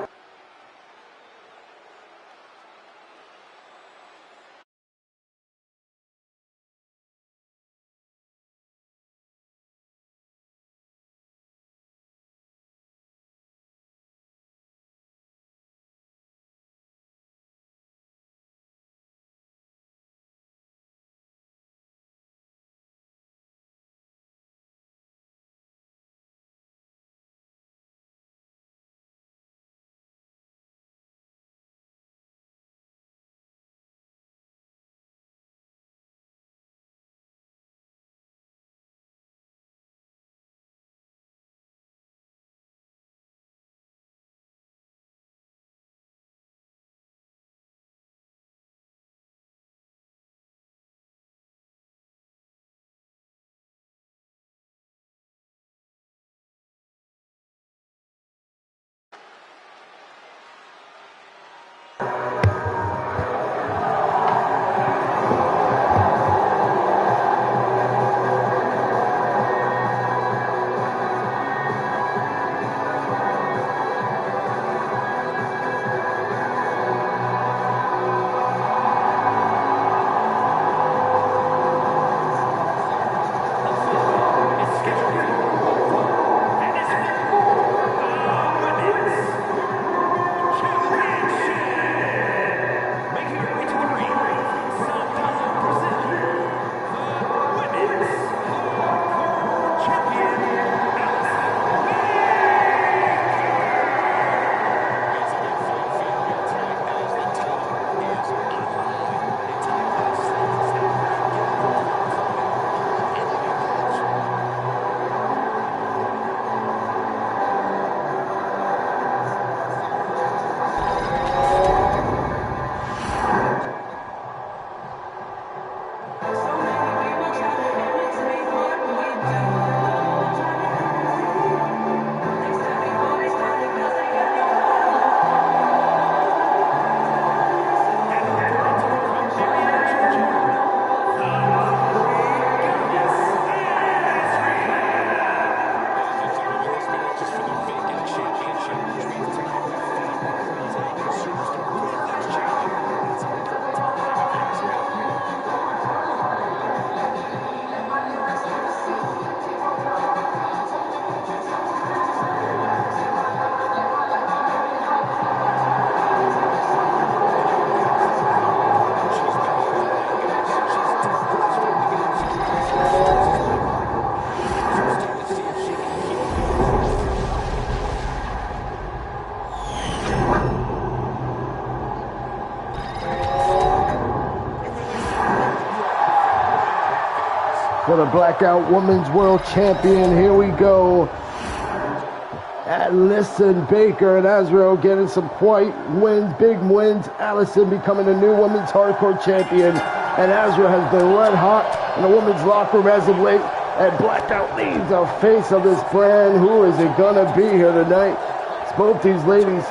For the Blackout Women's World Champion, here we go. Allison Baker and Azrael getting some quite wins, big wins. Allison becoming the new Women's Hardcore Champion. And Azrael has been red hot in the women's locker room as of late. And Blackout leads the face of this brand. Who is it going to be here tonight? It's both these ladies.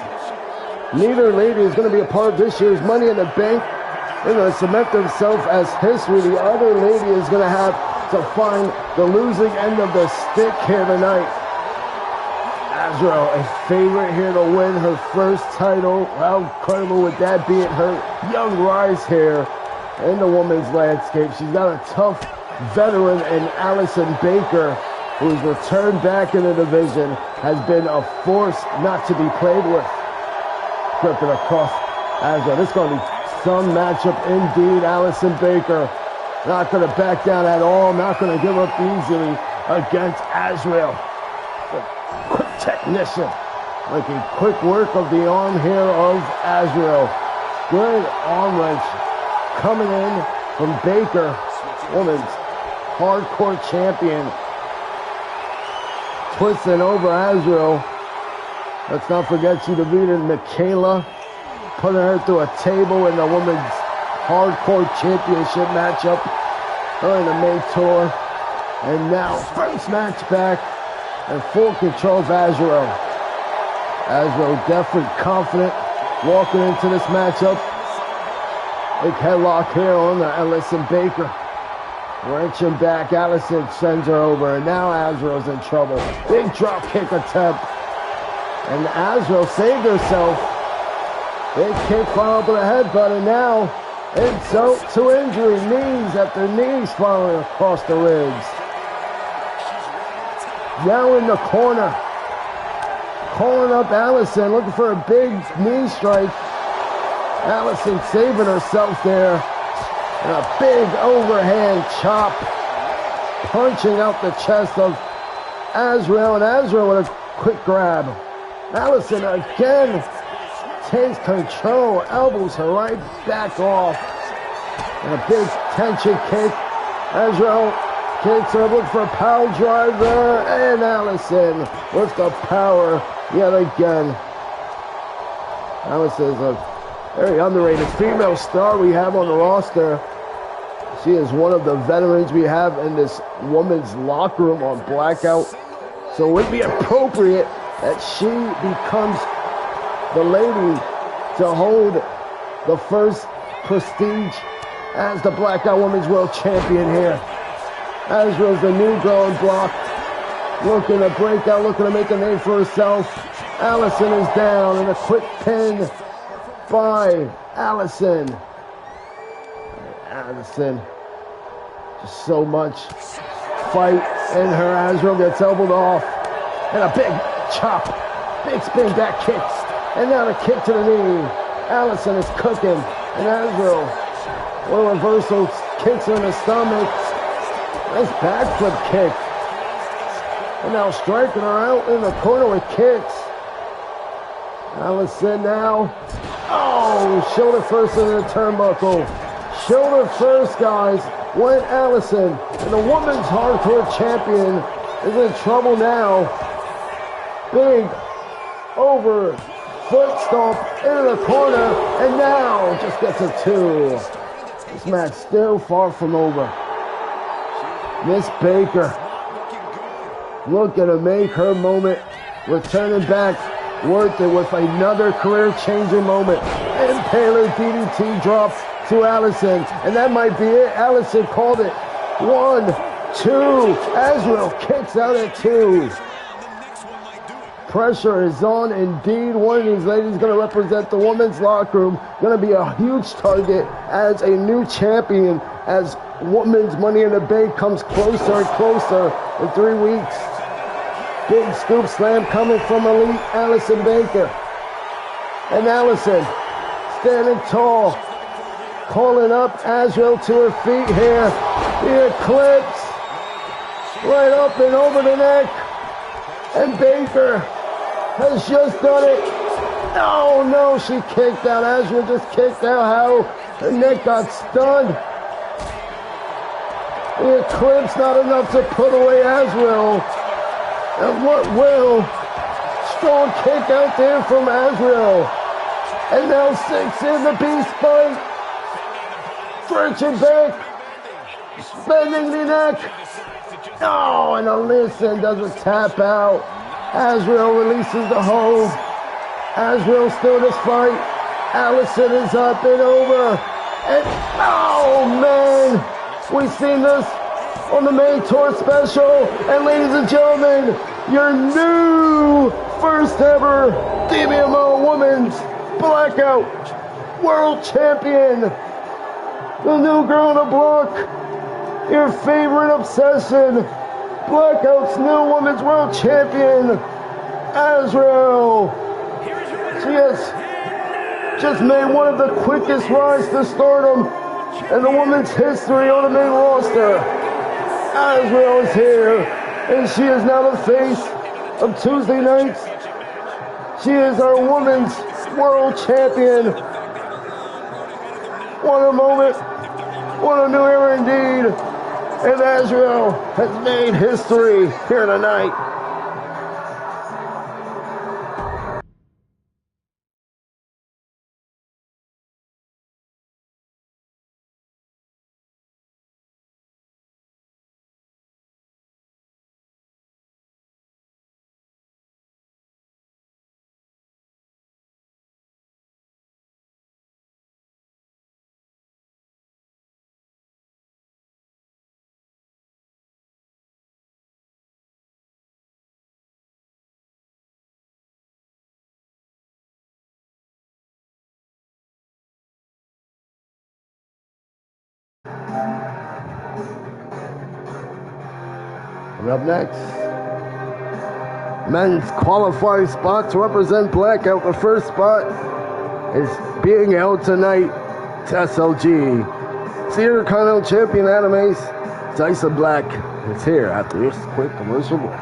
Neither lady is going to be a part of this year's Money in the Bank. They're going to cement themselves as history. The other lady is going to have to find the losing end of the stick here tonight. Azrael, a favorite here to win her first title. How incredible would that be at her young rise here in the women's landscape? She's got a tough veteran in Allison Baker, who's returned back in the division, has been a force not to be played with. Gripping across Azrael. This is going to be some matchup indeed. Allison Baker not going to back down at all, not going to give up easily against Azrael. The quick technician, making quick work of the arm here of Azrael. Good arm wrench coming in from Baker, women's hardcore champion. Twisting over Azrael. Let's not forget she defeated Michaela, putting her through a table in the women's hardcore championship matchup during the May tour. And now, first match back and full control of Azrael. Azrael definitely confident walking into this matchup. Big headlock here on the Allison Baker. Wrenching back, Allison sends her over, and now Azrael's in trouble. Big drop kick attempt. And Azrael saved herself. Big kick followed with a headbutt, and now insult to injury. Knees after knees following across the ribs. Now in the corner. Calling up Allison, looking for a big knee strike. Allison saving herself there. And a big overhand chop. Punching out the chest of Azrael. And Azrael with a quick grab. Allison again takes control. Elbows her right back off. And a big tension kick. Azrael kicks her, looking for a power driver. And Allison with the power yet again. Allison is a very underrated female star we have on the roster. She is one of the veterans we have in this women's locker room on Blackout. So it would be appropriate that she becomes the lady to hold the first prestige as the Blackout Women's World Champion here. Azrael's the new girl on block, looking to break out, looking to make a name for herself. Allison is down, and a quick pin by Allison. Allison, just so much fight in her. Azrael gets elbowed off, and a big chop, big spin back kicks, and now the kick to the knee. Allison is cooking, and Azrael, little reversal, kicks her in the stomach. Nice backflip kick. And now striking her out in the corner with kicks. Allison now. Oh, shoulder first into the turnbuckle. Shoulder first, guys, went Allison. And the women's hardcore champion is in trouble now. Big over foot stomp into the corner. And now just gets a 2. This match still far from over. Miss Baker looking to make her moment, returning back, worth it with another career-changing moment. Impaler DDT drop to Allison, and that might be it. Allison called it. 1, 2. Azrael kicks out at 2. Pressure is on indeed. One of these ladies going to represent the women's locker room. Going to be a huge target as a new champion, as women's Money in the Bank comes closer and closer in 3 weeks. Big scoop slam coming from elite Allison Baker. And Allison standing tall, calling up Azrael to her feet here. The eclipse right up and over the neck. And Baker has just done it. Oh no, she kicked out. Azrael just kicked out. How her neck got stunned. The eclipse not enough to put away Azrael. And what will? Strong kick out there from Azrael. And now 6 in the beast bite. Stretching back. Bending the neck. Oh, and Allison does a tap out. Azrael releases the hold. Azrael still in this fight. Allison is up and over. And, oh man, we've seen this on the main tour special. And ladies and gentlemen, your new first ever Dbmo Women's Blackout World Champion. The new girl on the block. Your favorite obsession. Blackout's new Women's World Champion, Azrael. She has just made one of the quickest rides to stardom in the women's history on the main roster. Azrael is here, and she is now the face of Tuesday nights. She is our Women's World Champion. What a moment. What a new era indeed. And Azrael has made history here tonight. And up next, men's qualifier spot to represent Blackout. The first spot is being held tonight. It's SLG. Senior Continental Champion Animes, Dyson Black is here after this quick commercial break.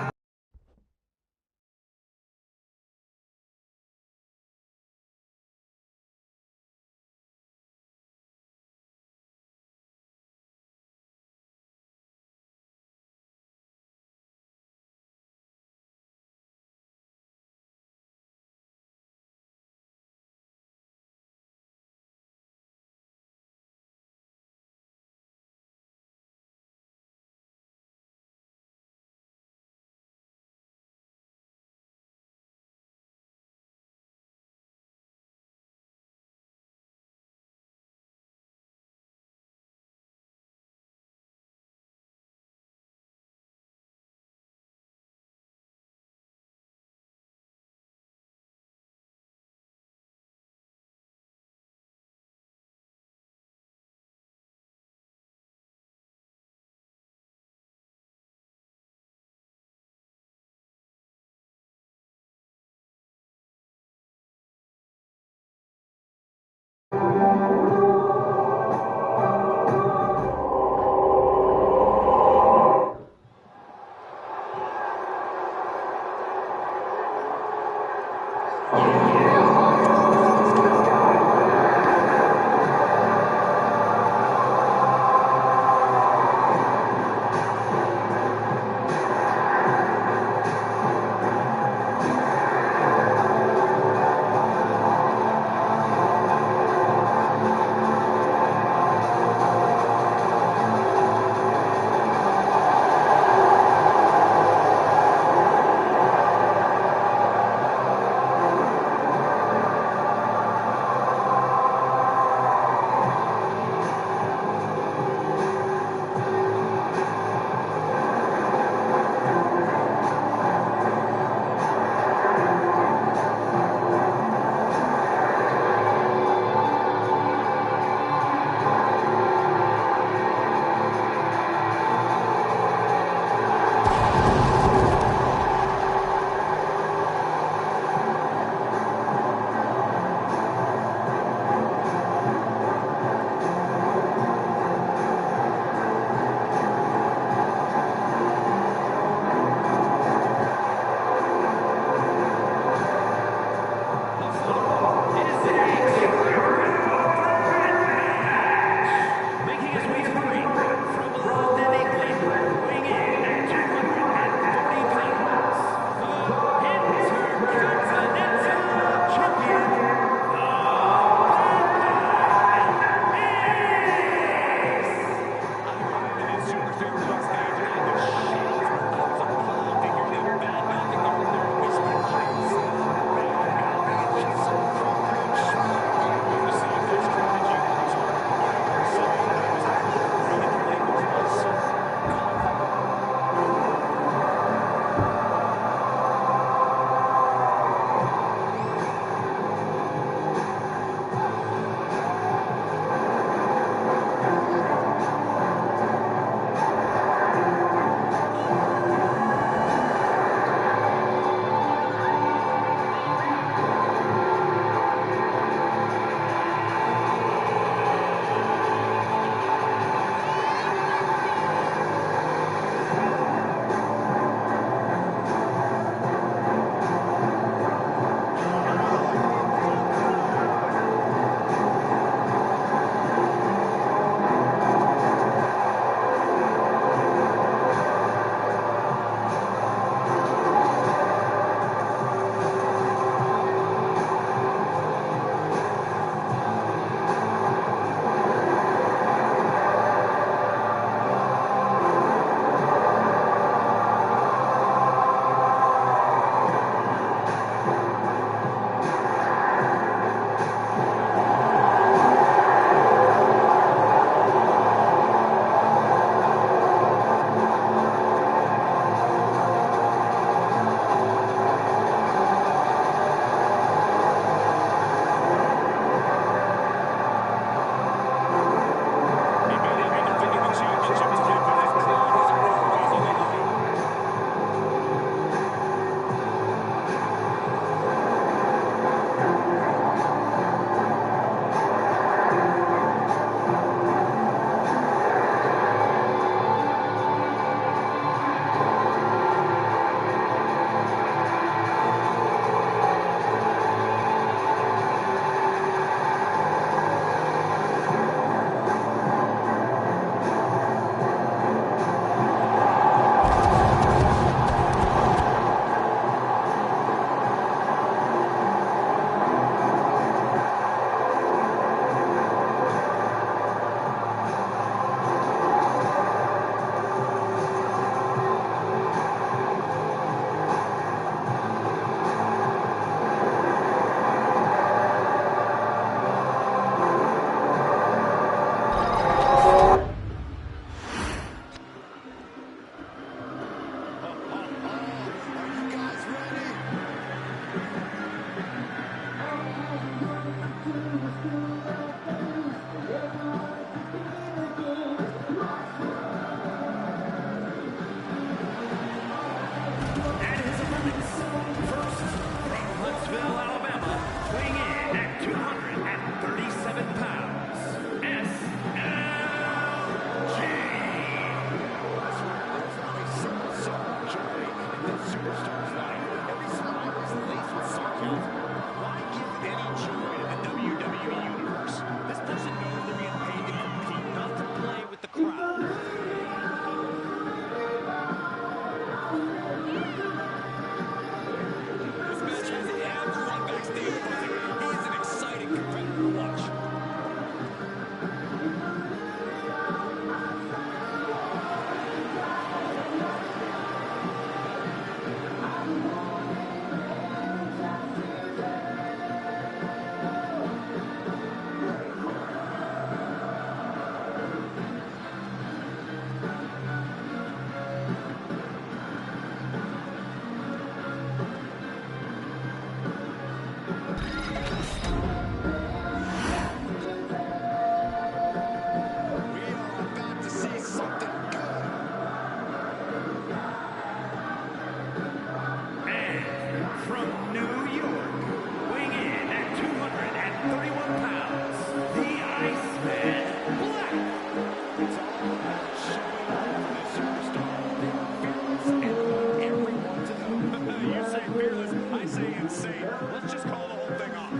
insane. Let's just call the whole thing off.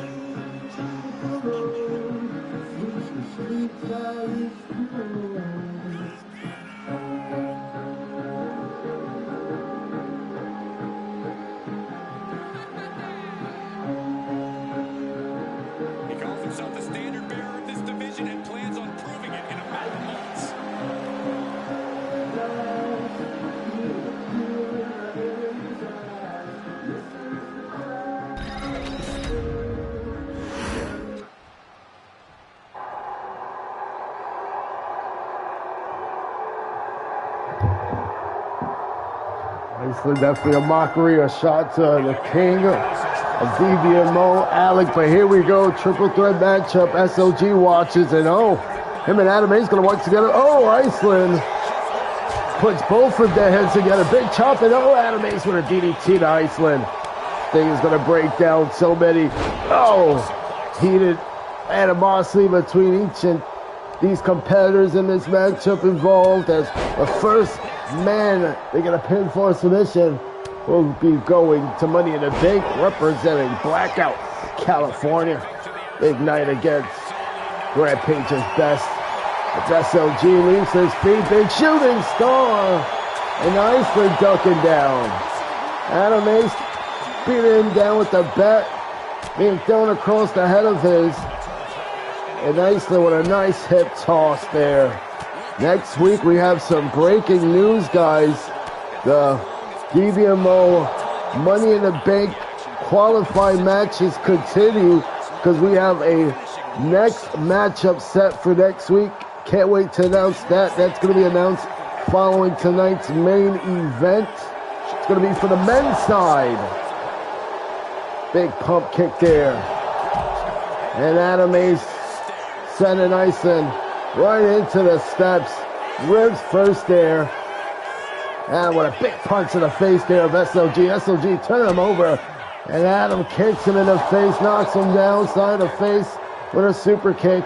He calls himself the standard bearer of this division and plans on proving it in a matter of months. Obviously, definitely a mockery, a shot to the king of Dbmo, Alec. But here we go, triple threat matchup. SOG watches, and oh, him and Adam Ace gonna work together. Oh, Iceland puts both of their heads together. Big chop, and oh, Adam Ace with a DDT to Iceland. Thing is gonna break down so many, heated animosity between each and these competitors in this matchup involved. As the first man they get a pinfall submission will be going to Money in the Bank, representing Blackout, California. Big night against Rampage's best. As SLG leaves his feet, big shooting star, and Iceland ducking down. Adam Ace beating him down with the bat, being thrown across the head of his, and Iceland with a nice hip toss there. Next week we have some breaking news, guys. The Dbmo Money in the Bank qualifying matches continue because we have a next matchup set for next week. Can't wait to announce that. That's going to be announced following tonight's main event. It's going to be for the men's side. Big pump kick there. And Adam Ace sending Iceland right into the steps. Ribs first there. And what a big punch to the face there of SLG. SLG turning him over. And Adam kicks him in the face, knocks him down, side of the face with a super kick.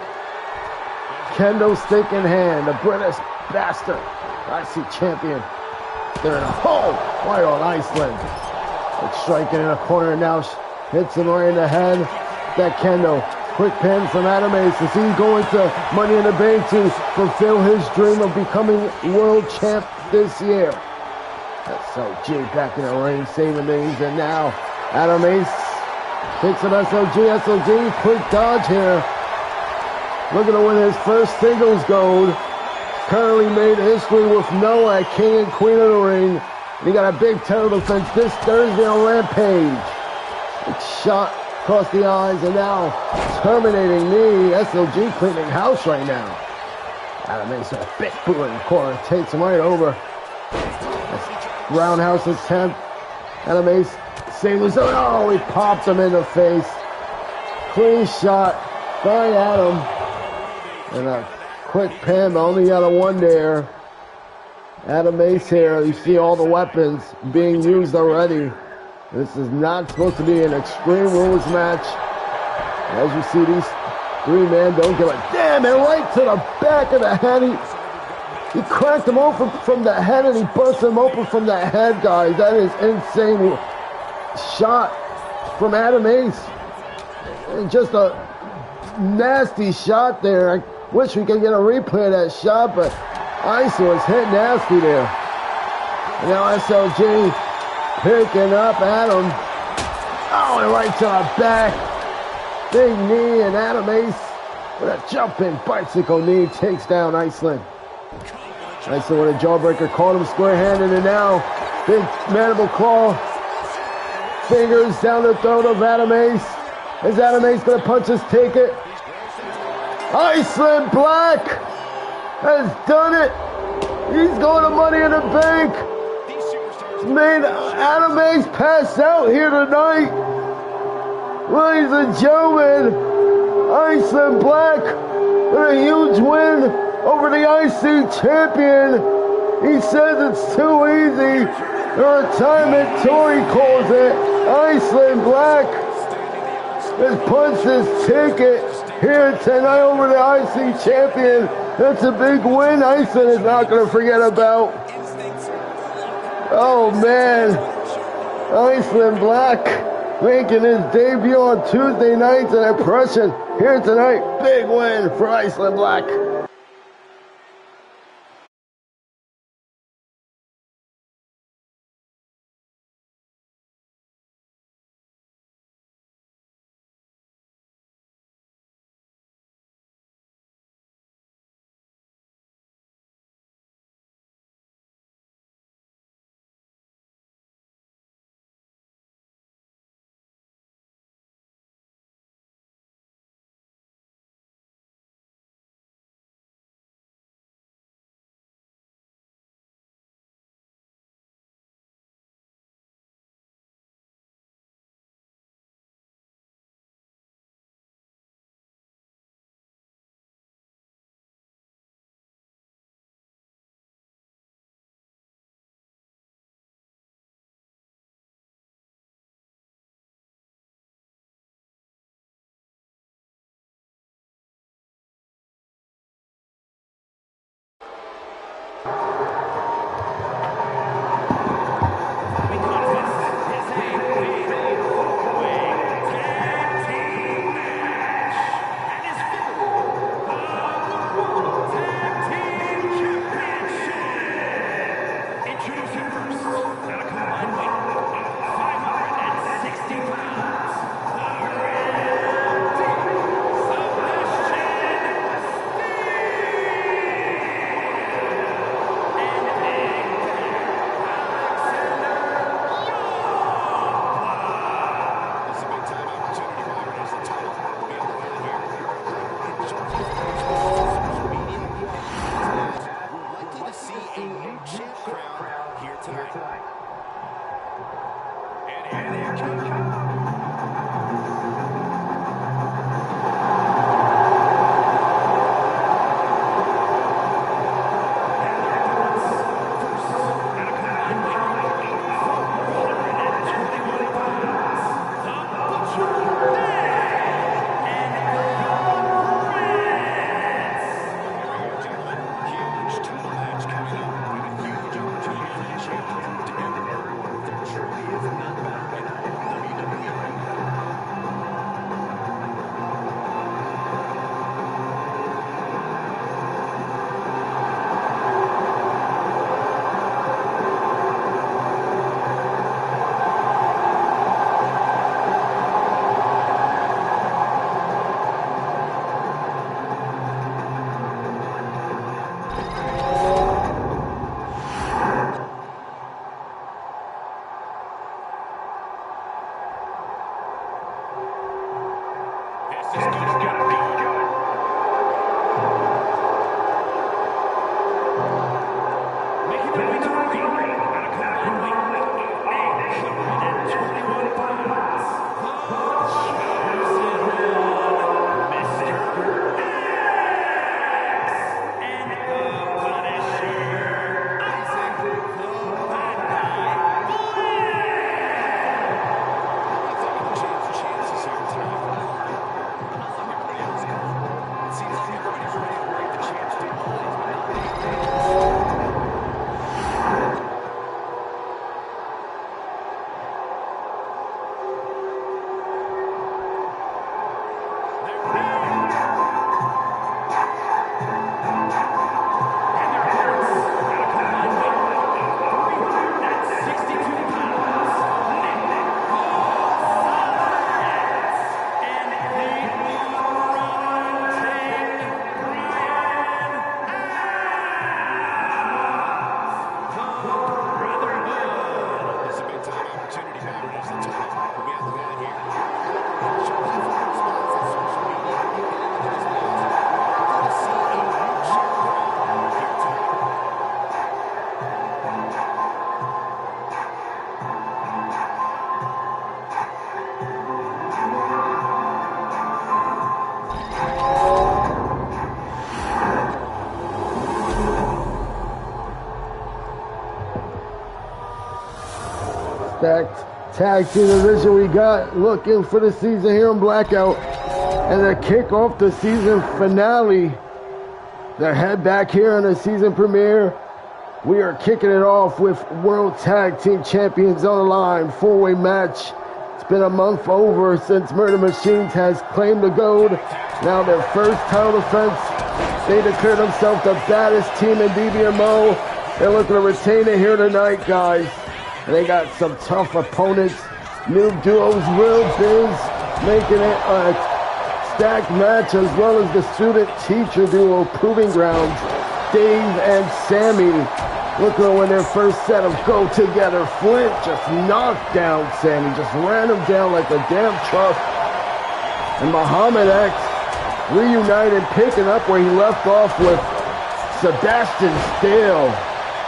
Kendo stick in hand, the British bastard. IC champion. They're in a hole right on Iceland. It's striking in a corner now. Hits him right in the head. That Kendo. Quick pin from Adam Ace. Is he going to Money in the Bank to fulfill his dream of becoming world champ this year? SLG back in the ring, saving things, and now Adam Ace picks up SLG. SLG, quick dodge here. Looking to win his first singles gold. Currently made history with Noah at King and Queen of the Ring. And he got a big title defense this Thursday on Rampage. Big shot across the eyes, and now terminating knee. SLG cleaning house right now. Adam Ace a big boot in the corner, takes him right over. Roundhouse attempt. Adam Ace saves him. Oh, he popped him in the face. Clean shot by Adam. And a quick pin, only got a one there. Adam Ace here, you see all the weapons being used already. This is not supposed to be an Extreme Rules match. As you see, these three men don't give a damn, and right to the back of the head. He cracked him open from the head, and he busted him open from the head, guys. That is insane shot from Adam Ace. And just a nasty shot there. I wish we could get a replay of that shot, but Ice was hit nasty there. And now SLG picking up Adam. Oh, and right to the back. Big knee, and Adam Ace with a jumping bicycle knee takes down Iceland. Iceland with a jawbreaker, caught him square-handed, and now big mandible claw. Fingers down the throat of Adam Ace. Is Adam Ace going to punch his ticket? Iceland Black has done it. He's going to Money in the Bank. Made Adam Ace pass out here tonight. Ladies and gentlemen, Iceland Black with a huge win over the IC champion. He says it's too easy. The retirement tour, he calls it. Iceland Black has punched his ticket here tonight over the IC champion. That's a big win Iceland is not going to forget about. Oh man, Iceland Black making his debut on Tuesday nights, an impression here tonight. Big win for Iceland Black. Stacked tag team division we got looking for the season here in Blackout. And to kick off the season finale, the head back here on the season premiere, we are kicking it off with World Tag Team Champions on the line. 4-way match It's been a month over since Murder Machines has claimed the gold. Now their first title defense. They declare themselves the baddest team in Dbmo. They're looking to retain it here tonight, guys. And they got some tough opponents. New duos, Real Biz, making it a stacked match, as well as the student-teacher duo, Proving Grounds, Dave and Sammy. Looking to win their first set of Go Together. Flint just knocked down Sammy, just ran him down like a damn truck. And Muhammad X reunited, picking up where he left off with Sebastian Steele.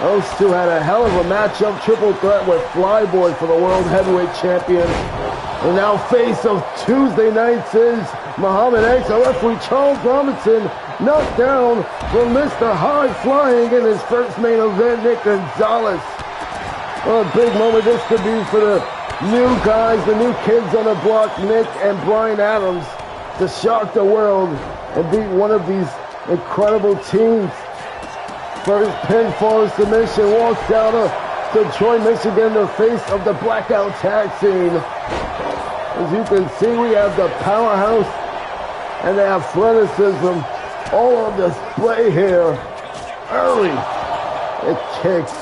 Those two had a hell of a matchup, triple threat with Flyboy for the World Heavyweight Champion. And now face of Tuesday nights is Muhammad X, a referee Charles Robinson, knocked down from Mr. High Flying in his first main event, Nick Gonzalez. What a big moment this could be for the new guys, the new kids on the block, Nick and Brian Adams, to shock the world and beat one of these incredible teams. First pinfall submission, walks down to Detroit, Michigan, the face of the Blackout tag scene. As you can see, we have the powerhouse and the athleticism all on display here. Early, it kicks.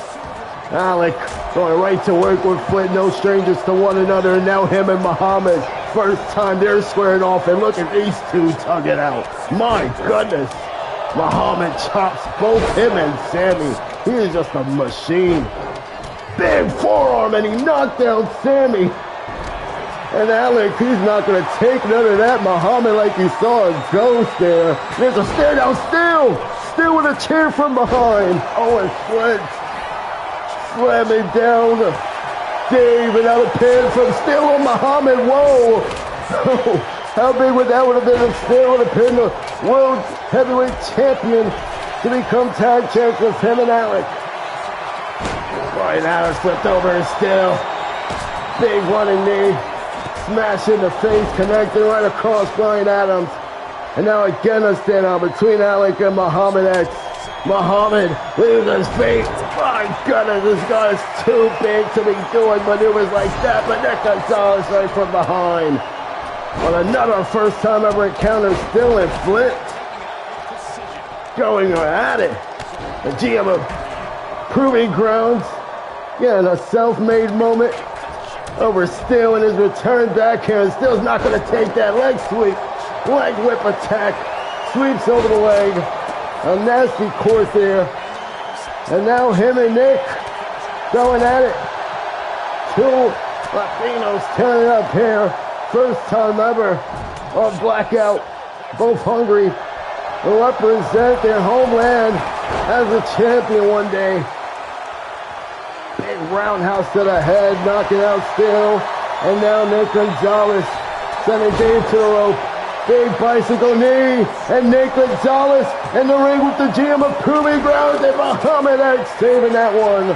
Alec going right to work with Flint, no strangers to one another, and now him and Muhammad. First time they're squaring off, and look at these two tug it out. My goodness. Muhammad chops both him and Sammy. He is just a machine. Big forearm, and he knocked down Sammy. And Alec, he's not going to take none of that. Muhammad, like you saw, a ghost there. There's a stare down, still with a chair from behind. Oh, and Flint slamming down Dave, and out of pin from Still on Muhammad. Whoa. How big would that have been if Still would have been the World Heavyweight Champion to become tag champs with him and Alec. Brian Adams flipped over and Still. Big running knee. Smash in the face, connecting right across Brian Adams. And now again a standout between Alec and Muhammad X. Muhammad leaves his feet. My goodness, this guy is too big to be doing maneuvers like that. But Nick Gonzalez right from behind. On another first time ever encounter, Still and Flint going at it. The GM of Proving Grounds, getting a self-made moment over Still in his return back here, and Still's not going to take that leg sweep. Leg whip attack, sweeps over the leg. A nasty court there. And now him and Nick going at it. Two Latinos tearing up here. First time ever on Blackout. Both hungry to represent their homeland as a champion one day. Big roundhouse to the head, knocking out Still. And now Nick Gonzalez sending Dave to the rope. Big bicycle knee, and Nick Gonzalez in the ring with the GM of Proving Grounds, and Muhammad X saving that one.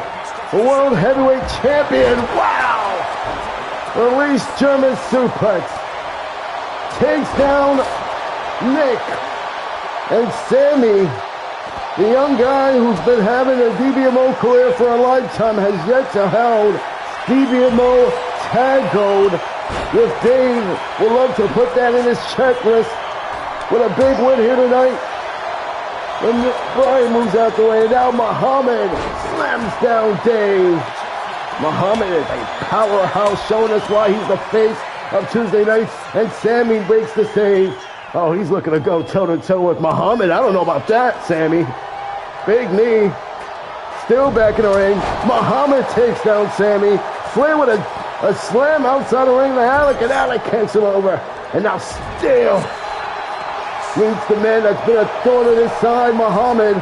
The World Heavyweight Champion, wow! Release German suplex. Takes down Nick. And Sammy, the young guy who's been having a Dbmo career for a lifetime, has yet to hold Dbmo tag gold. If Dave would love to put that in his checklist with a big win here tonight. And Brian moves out the way. Now Muhammad slams down Dave. Muhammad is a powerhouse, showing us why he's the face of Tuesday nights. And Sammy breaks the save. Oh, he's looking to go toe-to-toe with Muhammad. I don't know about that, Sammy. Big knee. Still back in the ring. Muhammad takes down Sammy. Flynn with a slam outside the ring to Alec, and Alec kicks him over. And now Still meets the man that's been a thorn in his side, Muhammad.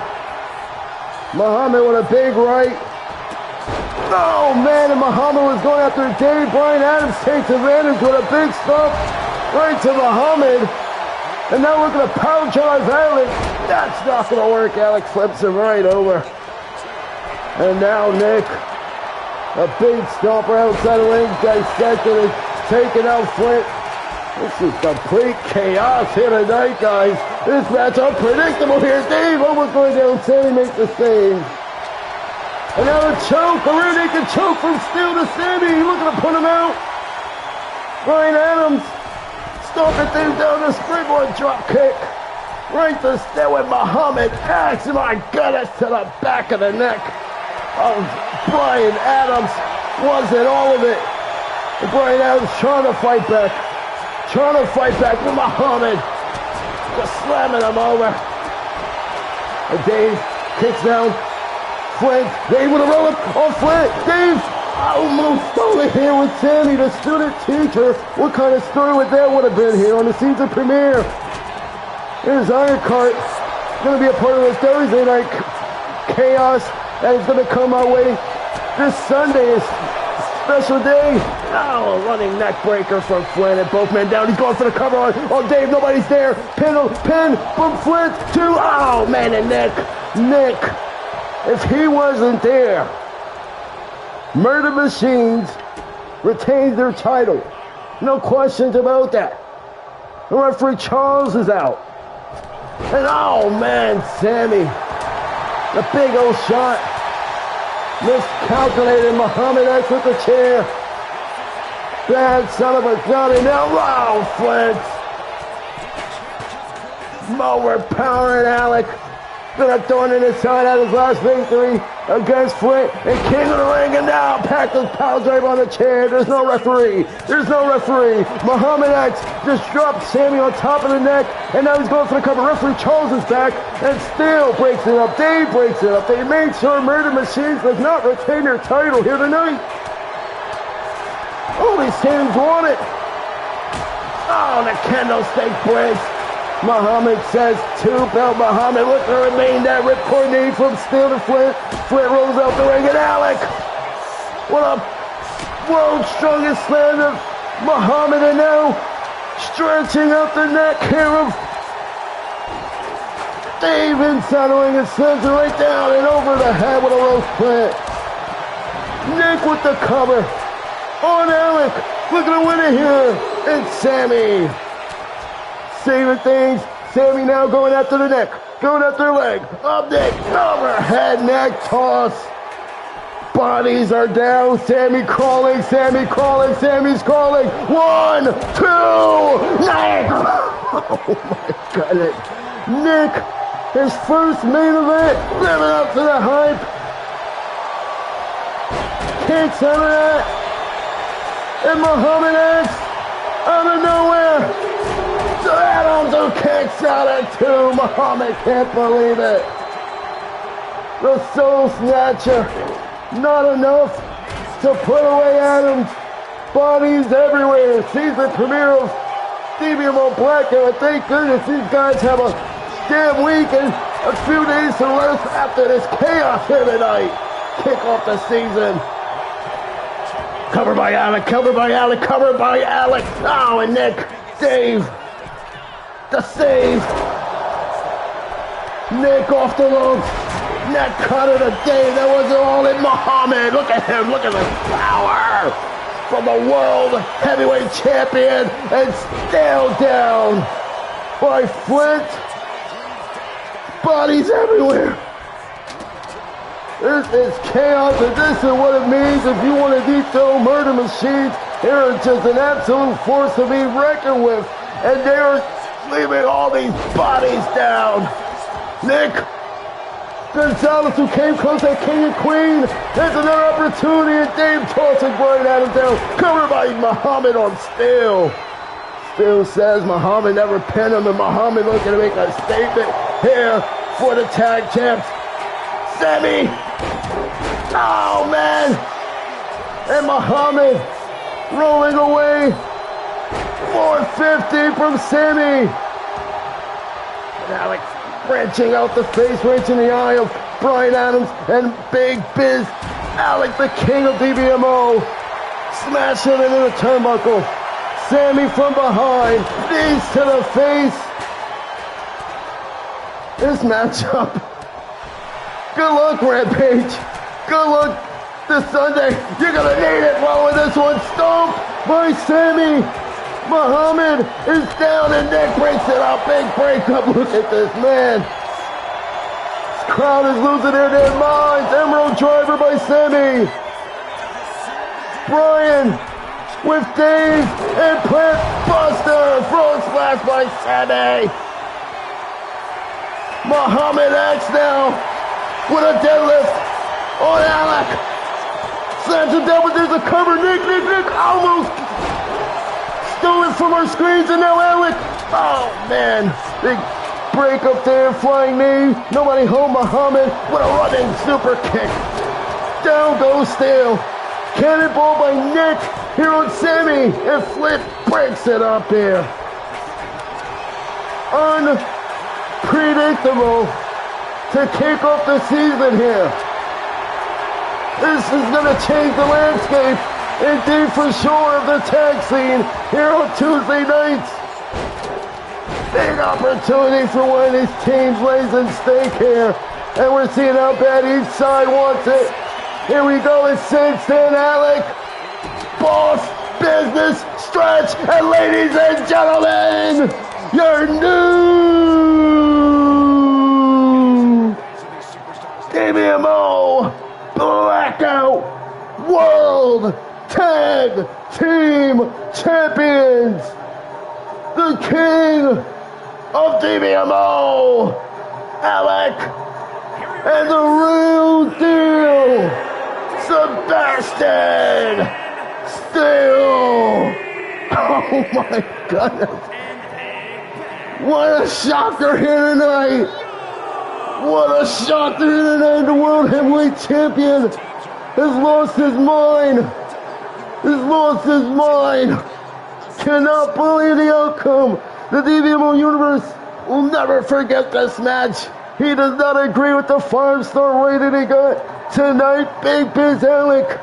Muhammad with a big right. Oh, man, and Muhammad was going after Dave. Brian Adams takes advantage with a big stomp right to Muhammad. And now we're going to power drive Alec. That's not going to work. Alec flips him right over. And now Nick, a big stomper outside the ring, dissecting and taking out Flint. This is complete chaos here tonight, guys. This match unpredictable here. Dave almost going down. Sammy makes the save. And now a choke, a rear naked choke from Still to Sammy. Looking to put him out. Bryan Adams stomping things down the springboard drop kick. Right to stay with Muhammad X. My goodness, to the back of the neck of Bryan Adams. Wasn't all of it. And Bryan Adams trying to fight back. Trying to fight back with Muhammad. Just slamming him over. And Dave kicks down. Flint, Dave with a roll-up on Flint. Dave almost over here with Sammy, the student teacher. What kind of story would that would have been here on the season premiere? Here's Iron Cart. Going to be a part of this Thursday night chaos that is going to come our way this Sunday. Is special day. Oh, a running neck breaker from Flint, and both men down. He's going for the cover on Dave. Nobody's there. Pin from Flint to, oh man, and Nick. If he wasn't there, Murder Machines retains their title. No questions about that. The referee Charles is out. And oh man, Sammy, the big old shot. Miscalculated Muhammad X with the chair. Bad son of a gun, and now, wow, Flint. Overpowering Alec. Gonna throw it in his side at his last victory against Flint and King of the Ring, and now Packers power drive on the chair. There's no referee. Muhammad X just dropped Sammy on top of the neck, and now he's going for the cover. Referee Charles is back and still breaks it up. Dave breaks it up. They made sure Murder Machines does not retain their title here tonight. Oh, these teams want it. Oh, the candlestick breaks. Muhammad says two-belt Muhammad. Look to remain that ripcord knee from Steel to Flint. Flint rolls out the ring, and Alec, what a world's strongest slam of Muhammad, and now stretching out the neck here of Dave inside the ring and slams it right down and over the head with a roast plant. Nick with the cover on Alec. Look at the winner here. And Sammy saving things. Sammy now going after the neck. Going after the leg. Up neck. Overhead neck toss. Bodies are down. Sammy crawling. Sammy's crawling. 1, 2. Nick. Oh my goodness. Nick, his first main event. Living up to the hype. Kicks out of that. And Muhammad X out of nowhere. Adams who kicks out at 2. Muhammad can't believe it. The Soul Snatcher. Not enough to put away Adams. Bodies everywhere. Season premiere of Dbmo Blackout. Thank goodness these guys have a damn week and a few days to rest after this chaos here tonight. Kick off the season. Covered by Alec. Oh, and Nick. Dave. The save. Nick off the ropes. Neck cutter to Dave. That wasn't all in Muhammad. Look at him. Look at the power from a world heavyweight champion, and still down by Flint. Bodies everywhere. This is chaos, and this is what it means if you want to detail Murder Machines. They're just an absolute force to be reckoned with, and they're leaving all these bodies down. Nick Gonzalez, who came close at King and Queen, has another opportunity, and Dave tossing Bryan Adams down, covered by Muhammad on Steel. Steel says Muhammad never pinned him, and Muhammad looking to make a statement here for the tag champs. Sammy, oh man, and Muhammad rolling away. 450 from Sammy. And Alex wrenching out the face, wrenching the eye of Bryan Adams, and Big Biz, Alex, the king of Dbmo, smashing it into the turnbuckle. Sammy from behind, knees to the face. This matchup. Good luck, Rampage. Good luck this Sunday. You're gonna need it following this one. Stomp by Sammy. Muhammad is down, and Nick breaks it up. Big breakup. Look at this, man. This crowd is losing their damn minds. Emerald driver by Sammy. Bryan with Dave and Plant Buster. Frog splash by Sammy. Muhammad X now with a deadlift on Alec. Slams him down, but there's a cover. Nick almost stole it from our screens, and now Alec. Oh, man. Big break up there, flying knee. Nobody home. Muhammad with a running super kick. Down goes Steele. Cannonball by Nick here on Sammy, and Flip breaks it up here. Unpredictable to kick off the season here. This is going to change the landscape, indeed for sure, of the tag scene here on Tuesday nights. Big opportunity for one of these teams lays in stake here, and we're seeing how bad each side wants it. Here we go, it's cinched in, Alec. Boss, business, stretch, and ladies and gentlemen, your new Dbmo Blackout World Tag Team Champions, the King of Dbmo, Alec, and the real deal, Sebastian Steele. Oh my goodness. What a shocker here tonight. What a shocker here tonight. The World Heavyweight Champion has lost his mind. Cannot believe the outcome. The Dbmo Universe will never forget this match. He does not agree with the 5-star rating he got tonight. Big Biz Alec.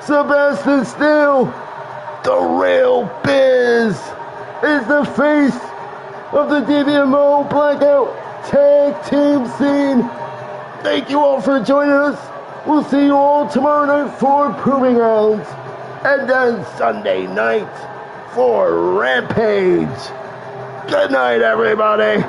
Sebastian Steele, the real Biz, is the face of the Dbmo Blackout Tag Team scene. Thank you all for joining us. We'll see you all tomorrow night for Proving Grounds, and then Sunday night for Rampage. Good night, everybody.